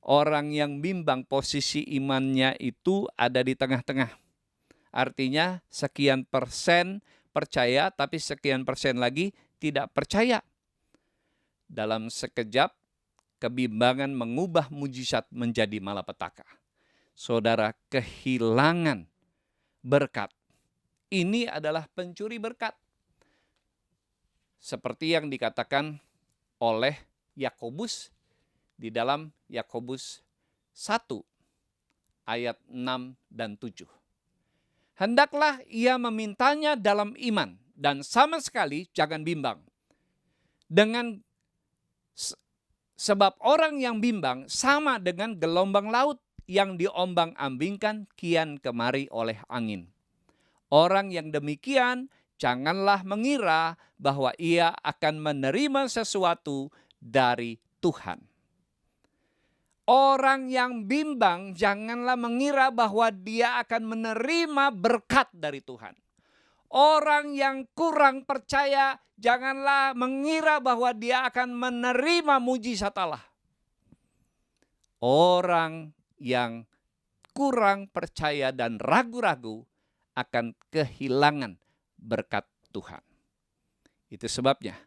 Orang yang bimbang posisi imannya itu ada di tengah-tengah. Artinya sekian persen percaya, tapi sekian persen lagi tidak percaya. Dalam sekejap, kebimbangan mengubah mujizat menjadi malapetaka. Saudara kehilangan berkat. Ini adalah pencuri berkat. Seperti yang dikatakan oleh Yakobus di dalam Yakobus 1 ayat 6 dan 7. Hendaklah ia memintanya dalam iman dan sama sekali jangan bimbang. Sebab orang yang bimbang sama dengan gelombang laut yang diombang-ambingkan kian kemari oleh angin. Orang yang demikian janganlah mengira bahwa ia akan menerima sesuatu dari Tuhan. Orang yang bimbang janganlah mengira bahwa dia akan menerima berkat dari Tuhan. Orang yang kurang percaya janganlah mengira bahwa dia akan menerima mujizat Allah. Orang yang kurang percaya dan ragu-ragu akan kehilangan berkat Tuhan. Itu sebabnya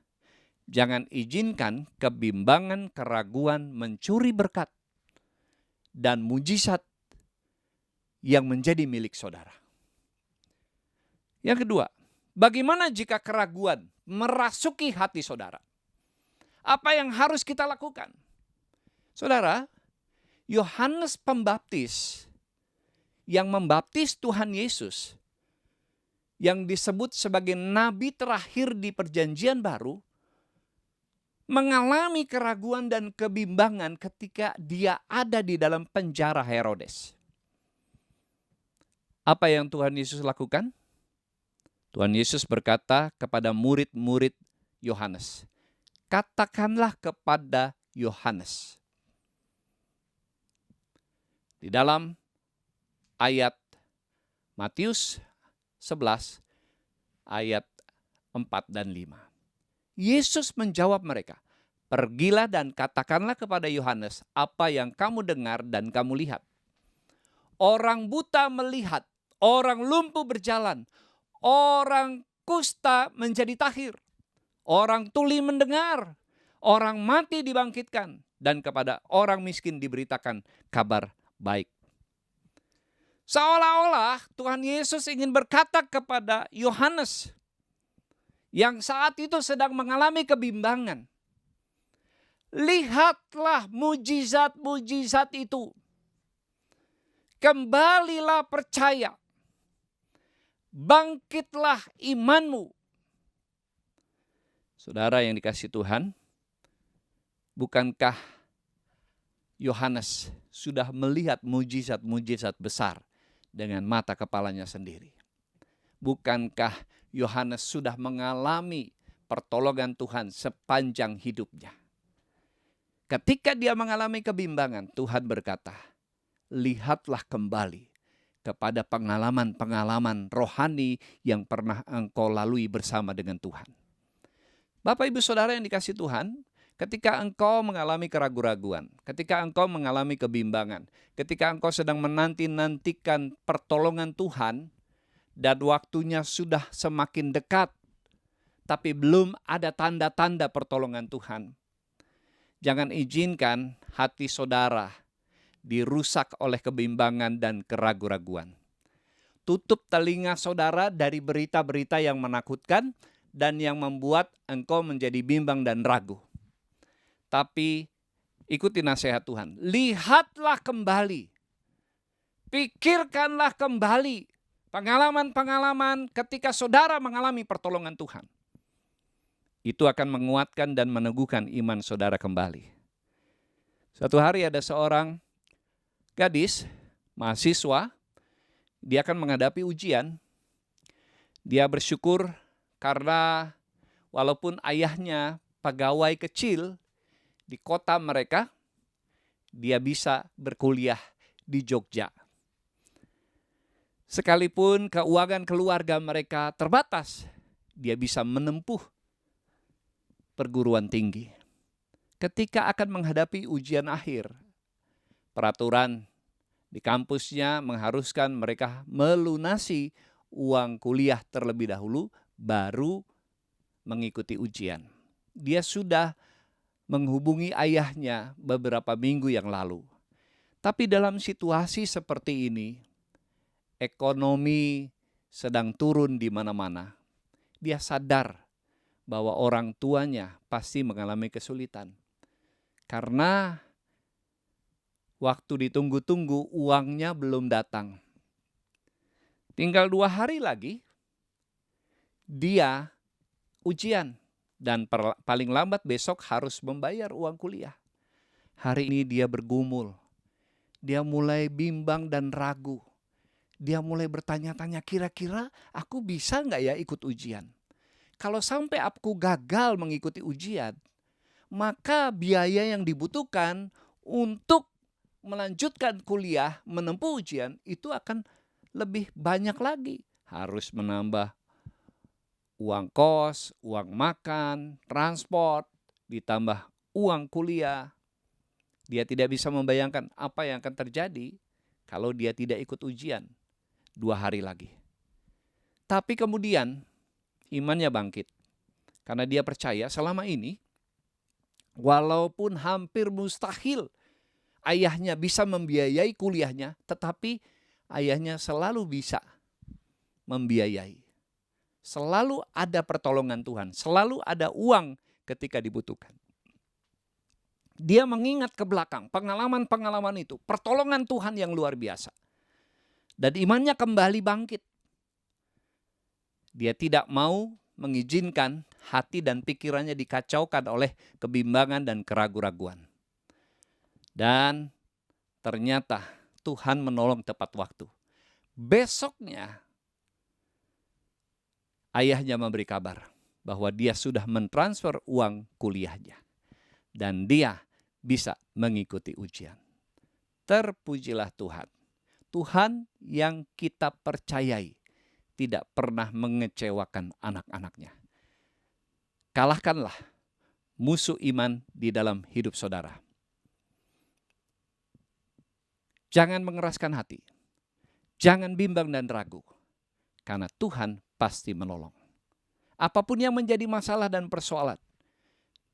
jangan izinkan kebimbangan, keraguan mencuri berkat dan mujizat yang menjadi milik saudara. Yang kedua, bagaimana jika keraguan merasuki hati saudara? Apa yang harus kita lakukan? Saudara, Yohanes Pembaptis yang membaptis Tuhan Yesus, yang disebut sebagai nabi terakhir di Perjanjian Baru, mengalami keraguan dan kebimbangan ketika dia ada di dalam penjara Herodes. Apa yang Tuhan Yesus lakukan? Tuhan Yesus berkata kepada murid-murid Yohanes, "Katakanlah kepada Yohanes." Di dalam ayat Matius 11 ayat 4 dan 5. Yesus menjawab mereka, "Pergilah dan katakanlah kepada Yohanes apa yang kamu dengar dan kamu lihat. Orang buta melihat, orang lumpuh berjalan, orang kusta menjadi tahir, orang tuli mendengar, orang mati dibangkitkan, dan kepada orang miskin diberitakan kabar baik." Seolah-olah Tuhan Yesus ingin berkata kepada Yohanes yang saat itu sedang mengalami kebimbangan, "Lihatlah mujizat-mujizat itu. Kembalilah percaya. Bangkitlah imanmu." Saudara yang dikasihi Tuhan, bukankah Yohanes sudah melihat mujizat-mujizat besar dengan mata kepalanya sendiri? Bukankah Yohanes sudah mengalami pertolongan Tuhan sepanjang hidupnya? Ketika dia mengalami kebimbangan, Tuhan berkata, "Lihatlah kembali kepada pengalaman-pengalaman rohani yang pernah engkau lalui bersama dengan Tuhan." Bapak Ibu Saudara yang dikasihi Tuhan, ketika engkau mengalami keraguan-raguan, ketika engkau mengalami kebimbangan, ketika engkau sedang menanti-nantikan pertolongan Tuhan, dan waktunya sudah semakin dekat, tapi belum ada tanda-tanda pertolongan Tuhan, jangan izinkan hati saudara dirusak oleh kebimbangan dan keraguan-raguan. Tutup telinga saudara dari berita-berita yang menakutkan dan yang membuat engkau menjadi bimbang dan ragu. Tapi ikuti nasihat Tuhan. Lihatlah kembali. Pikirkanlah kembali pengalaman-pengalaman ketika saudara mengalami pertolongan Tuhan. Itu akan menguatkan dan meneguhkan iman saudara kembali. Suatu hari ada seorang gadis, mahasiswa, dia akan menghadapi ujian. Dia bersyukur karena walaupun ayahnya pegawai kecil di kota mereka, dia bisa berkuliah di Jogja. Sekalipun keuangan keluarga mereka terbatas, dia bisa menempuh perguruan tinggi. Ketika akan menghadapi ujian akhir, peraturan di kampusnya mengharuskan mereka melunasi uang kuliah terlebih dahulu, baru mengikuti ujian. Dia sudah menghubungi ayahnya beberapa minggu yang lalu. Tapi dalam situasi seperti ini, ekonomi sedang turun di mana-mana. Dia sadar bahwa orang tuanya pasti mengalami kesulitan. Karena waktu ditunggu-tunggu uangnya belum datang. Tinggal 2 hari lagi, dia ujian. Dan paling lambat besok harus membayar uang kuliah. Hari ini dia bergumul. Dia mulai bimbang dan ragu. Dia mulai bertanya-tanya, kira-kira aku bisa nggak ya ikut ujian? Kalau sampai aku gagal mengikuti ujian, maka biaya yang dibutuhkan untuk melanjutkan kuliah, menempuh ujian, itu akan lebih banyak lagi. Harus menambah uang kos, uang makan, transport, ditambah uang kuliah. Dia tidak bisa membayangkan apa yang akan terjadi kalau dia tidak ikut ujian 2 hari lagi. Tapi kemudian imannya bangkit. Karena dia percaya selama ini, walaupun hampir mustahil ayahnya bisa membiayai kuliahnya, tetapi ayahnya selalu bisa membiayai. Selalu ada pertolongan Tuhan, selalu ada uang ketika dibutuhkan. Dia mengingat ke belakang pengalaman-pengalaman itu, pertolongan Tuhan yang luar biasa. Dan imannya kembali bangkit. Dia tidak mau mengizinkan hati dan pikirannya dikacaukan oleh kebimbangan dan keraguan-raguan. Dan ternyata Tuhan menolong tepat waktu. Besoknya ayahnya memberi kabar bahwa dia sudah mentransfer uang kuliahnya. Dan dia bisa mengikuti ujian. Terpujilah Tuhan. Tuhan yang kita percayai tidak pernah mengecewakan anak-anaknya. Kalahkanlah musuh iman di dalam hidup saudara. Jangan mengeraskan hati. Jangan bimbang dan ragu. Karena Tuhan pasti menolong. Apapun yang menjadi masalah dan persoalan,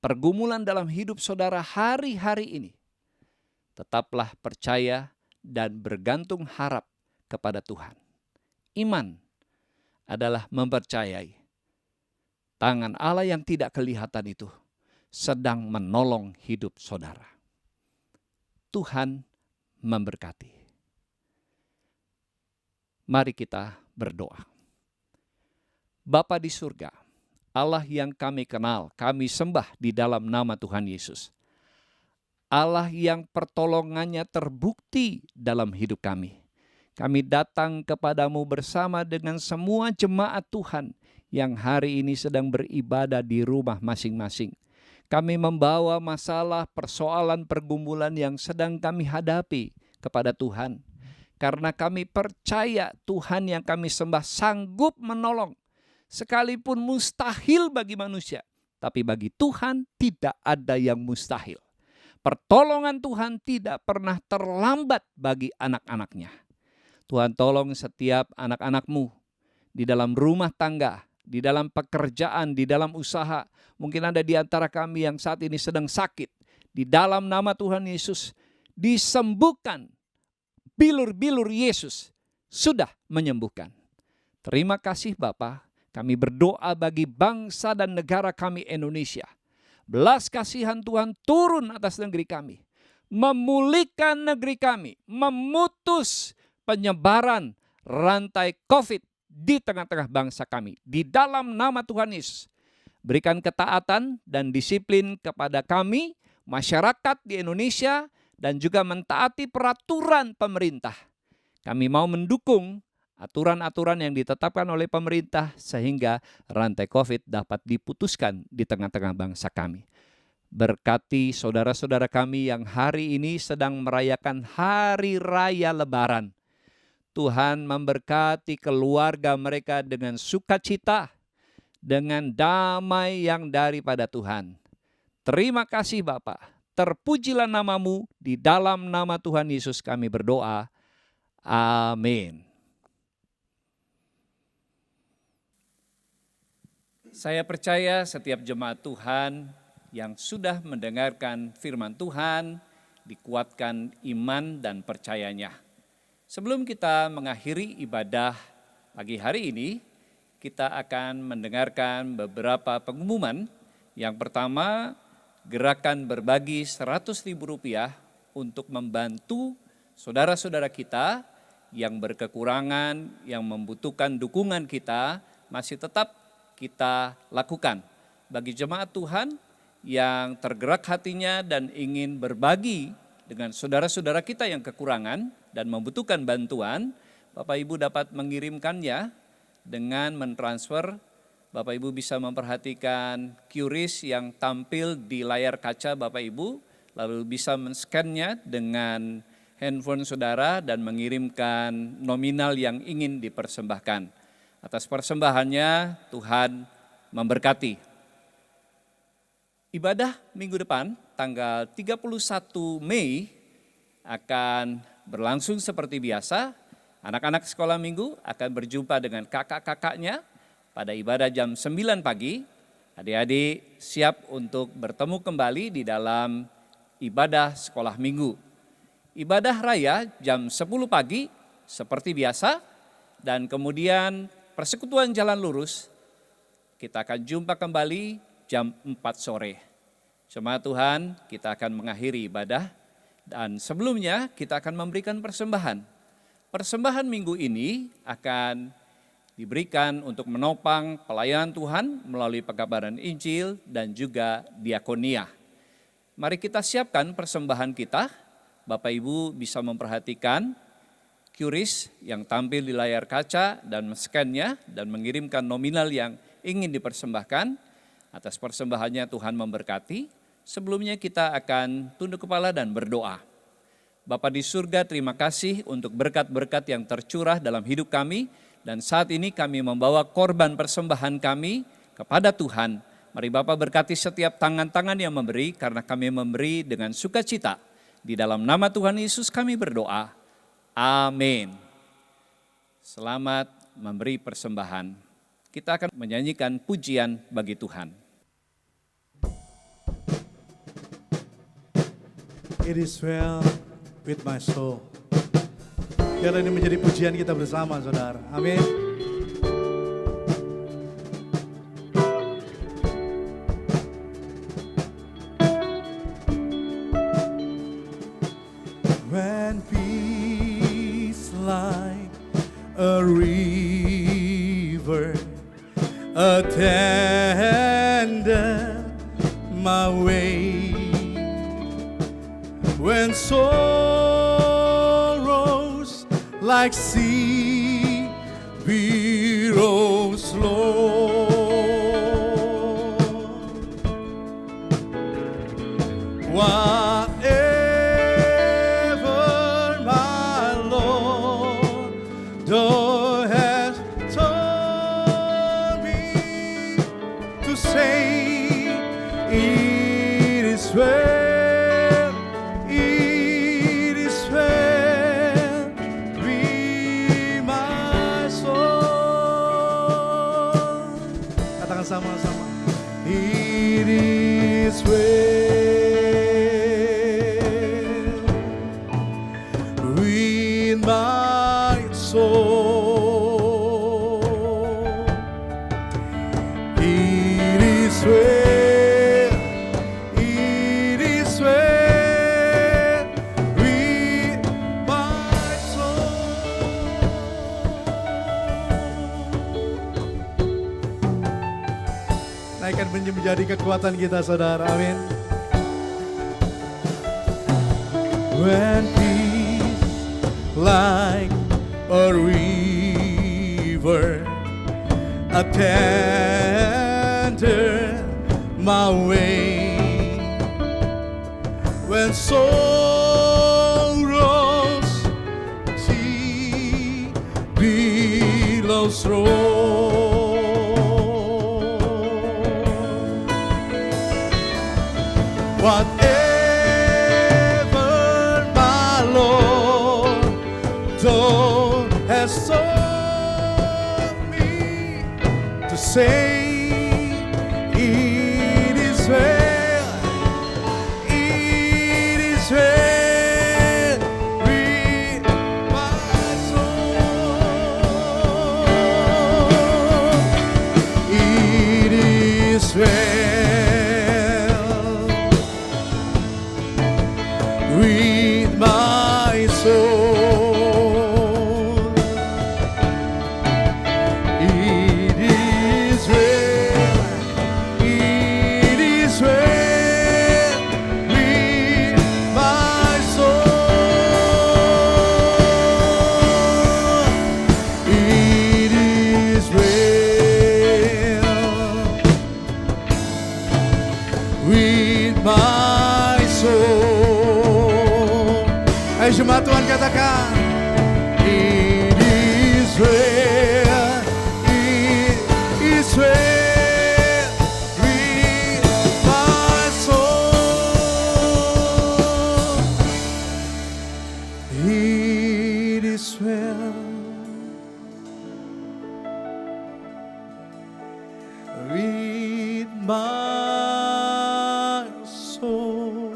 pergumulan dalam hidup saudara hari-hari ini, tetaplah percaya dan bergantung harap kepada Tuhan. Iman adalah mempercayai tangan Allah yang tidak kelihatan itu sedang menolong hidup saudara. Tuhan memberkati. Mari kita berdoa. Bapa di surga, Allah yang kami kenal, kami sembah di dalam nama Tuhan Yesus. Allah yang pertolongannya terbukti dalam hidup kami. Kami datang kepadamu bersama dengan semua jemaat Tuhan yang hari ini sedang beribadah di rumah masing-masing. Kami membawa masalah, persoalan, pergumulan yang sedang kami hadapi kepada Tuhan. Karena kami percaya Tuhan yang kami sembah sanggup menolong. Sekalipun mustahil bagi manusia, tapi bagi Tuhan tidak ada yang mustahil. Pertolongan Tuhan tidak pernah terlambat bagi anak-anaknya. Tuhan tolong setiap anak-anakmu di dalam rumah tangga, di dalam pekerjaan, di dalam usaha. Mungkin ada di antara kami yang saat ini sedang sakit. Di dalam nama Tuhan Yesus disembuhkan. Bilur-bilur Yesus sudah menyembuhkan. Terima kasih Bapa. Kami berdoa bagi bangsa dan negara kami Indonesia. Belas kasihan Tuhan turun atas negeri kami. Memulihkan negeri kami. Memutus penyebaran rantai COVID di tengah-tengah bangsa kami. Di dalam nama Tuhan Yesus. Berikan ketaatan dan disiplin kepada kami, masyarakat di Indonesia, dan juga mentaati peraturan pemerintah. Kami mau mendukung aturan-aturan yang ditetapkan oleh pemerintah sehingga rantai COVID dapat diputuskan di tengah-tengah bangsa kami. Berkati saudara-saudara kami yang hari ini sedang merayakan Hari Raya Lebaran. Tuhan memberkati keluarga mereka dengan sukacita, dengan damai yang daripada Tuhan. Terima kasih Bapa. Terpujilah namamu, di dalam nama Tuhan Yesus kami berdoa. Amin. Saya percaya setiap jemaat Tuhan yang sudah mendengarkan firman Tuhan, dikuatkan iman dan percayanya. Sebelum kita mengakhiri ibadah pagi hari ini, kita akan mendengarkan beberapa pengumuman. Yang pertama, gerakan berbagi Rp100.000 untuk membantu saudara-saudara kita yang berkekurangan, yang membutuhkan dukungan kita, masih tetap kita lakukan. Bagi jemaat Tuhan yang tergerak hatinya dan ingin berbagi dengan saudara-saudara kita yang kekurangan dan membutuhkan bantuan, Bapak Ibu dapat mengirimkannya dengan mentransfer. Bapak Ibu bisa memperhatikan QRIS yang tampil di layar kaca Bapak Ibu, lalu bisa men-scan-nya dengan handphone saudara dan mengirimkan nominal yang ingin dipersembahkan. Atas persembahannya Tuhan memberkati. Ibadah minggu depan tanggal 31 Mei akan berlangsung seperti biasa. Anak-anak sekolah minggu akan berjumpa dengan kakak-kakaknya pada ibadah jam 9 pagi. Adik-adik siap untuk bertemu kembali di dalam ibadah sekolah minggu. Ibadah raya jam 10 pagi seperti biasa, dan kemudian persekutuan jalan lurus kita akan jumpa kembali jam 4 sore. Jemaat Tuhan, kita akan mengakhiri ibadah dan sebelumnya kita akan memberikan persembahan. Persembahan minggu ini akan diberikan untuk menopang pelayanan Tuhan melalui pekabaran Injil dan juga diakonia. Mari kita siapkan persembahan kita. Bapak Ibu bisa memperhatikan QRIS yang tampil di layar kaca dan men-scan-nya dan mengirimkan nominal yang ingin dipersembahkan. Atas persembahannya Tuhan memberkati. Sebelumnya kita akan tunduk kepala dan berdoa. Bapa di surga, terima kasih untuk berkat-berkat yang tercurah dalam hidup kami. Dan saat ini kami membawa korban persembahan kami kepada Tuhan. Mari Bapak berkati setiap tangan-tangan yang memberi, karena kami memberi dengan sukacita. Di dalam nama Tuhan Yesus kami berdoa. Amin. Selamat memberi persembahan. Kita akan menyanyikan pujian bagi Tuhan. It is well with my soul. Biarlah ini menjadi pujian kita bersama, saudara. Amin. When peace like a river attended my way, when sorrows like sea billows low, whatever my Lord thou hast told me to say, it is well. Sama-sama. It is well with my soul. It is well. It is well with my soul. Naikkan menjadi kekuatan kita, saudara. Amin. When peace like a river attended my way, when sorrows sea billows roll, whatever my Lord thou hast told me to say, it is well, it is well with my soul. It is well with my soul. It is well. jemaat Tuhan katakan, it is well, it is well with my soul. It is well with my soul.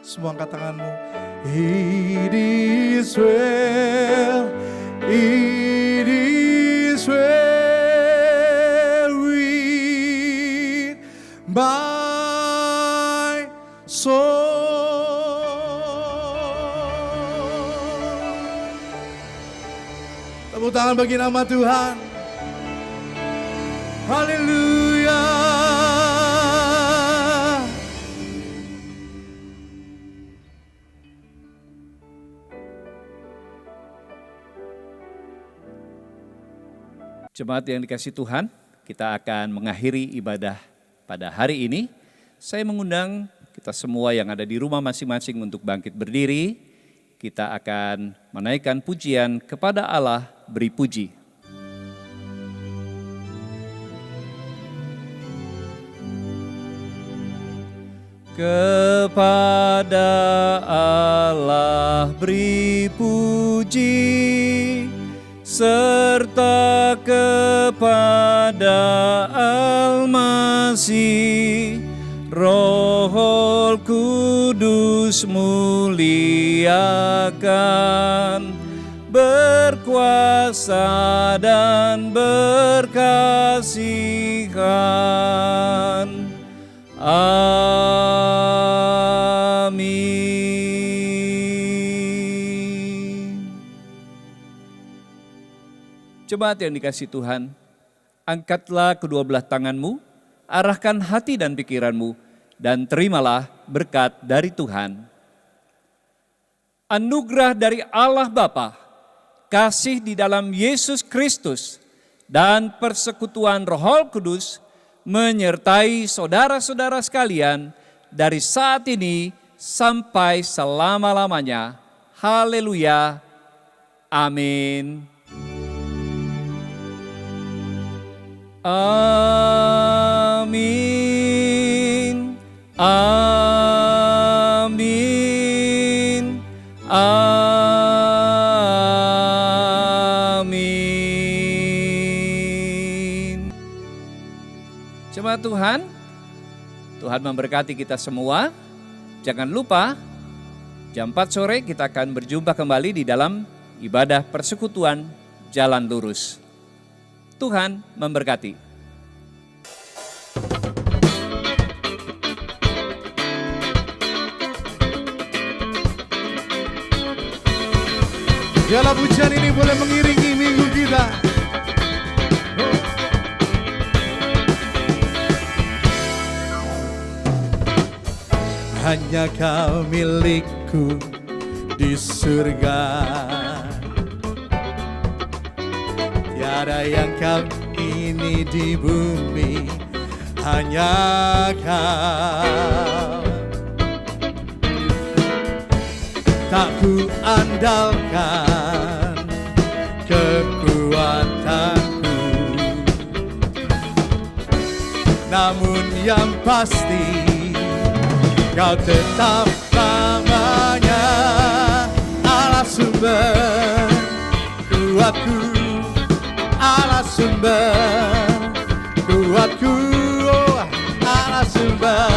Semua angkat tanganmu. It is well, it is well with my soul. Tepuk tangan bagi nama Tuhan. Haleluya. Jemaat yang dikasihi Tuhan, kita akan mengakhiri ibadah pada hari ini. Saya mengundang kita semua yang ada di rumah masing-masing untuk bangkit berdiri. Kita akan menaikkan pujian kepada Allah, beri puji. Kepada Allah beri puji, serta kepada Al-Masih, Roh Kudus muliakan, berkuasa dan berkasihan. Amin. Jemaat yang dikasihi Tuhan, angkatlah kedua belah tanganmu, arahkan hati dan pikiranmu, dan terimalah berkat dari Tuhan. Anugerah dari Allah Bapa, kasih di dalam Yesus Kristus, dan persekutuan Roh Kudus menyertai saudara-saudara sekalian dari saat ini sampai selama-lamanya. Haleluya. Amin. Amin. Amin. Amin. Jemaat Tuhan, Tuhan memberkati kita semua. Jangan lupa, jam 4 sore kita akan berjumpa kembali di dalam ibadah persekutuan Jalan Lurus. Tuhan memberkati. Biarlah pujian ini boleh mengiringi minggu kita. Hanya Kau milikku di surga, tiada yang Kau ini di bumi, hanya Kau. Tak ku andalkan kekuatanku, namun yang pasti Kau tetap namanya Allah sumber kuatku, Allah sumber kuatku, oh, Allah sumber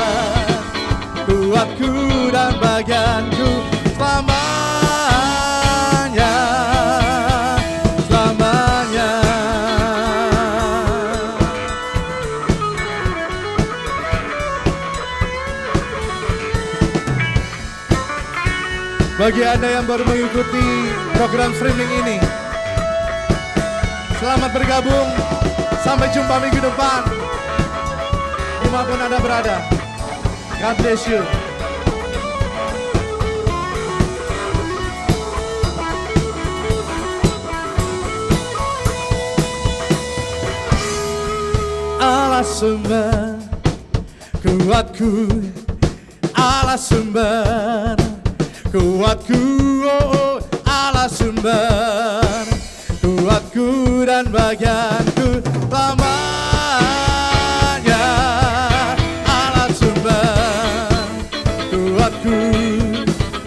kuatku dan bagianku selamanya, selamanya. Bagi Anda yang baru mengikuti program streaming ini, selamat bergabung. Sampai jumpa minggu depan, dimanapun Anda berada. God bless you. Allah sumber kuatku, Allah sumber kuatku, oh Allah sumber, kuatku dan bagianku lamanya. Allah sumber, kuatku,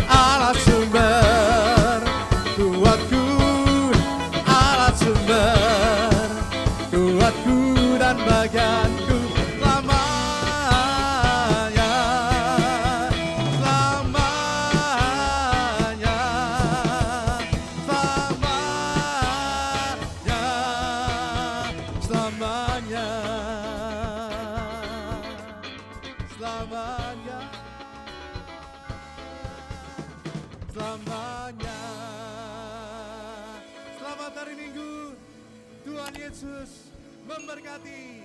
Allah sumber, kuatku, Allah sumber, kuatku dan bagianku lamanya, selamanya, selamanya, selamanya, selamanya. Selamat hari Minggu, Tuhan Yesus memberkati.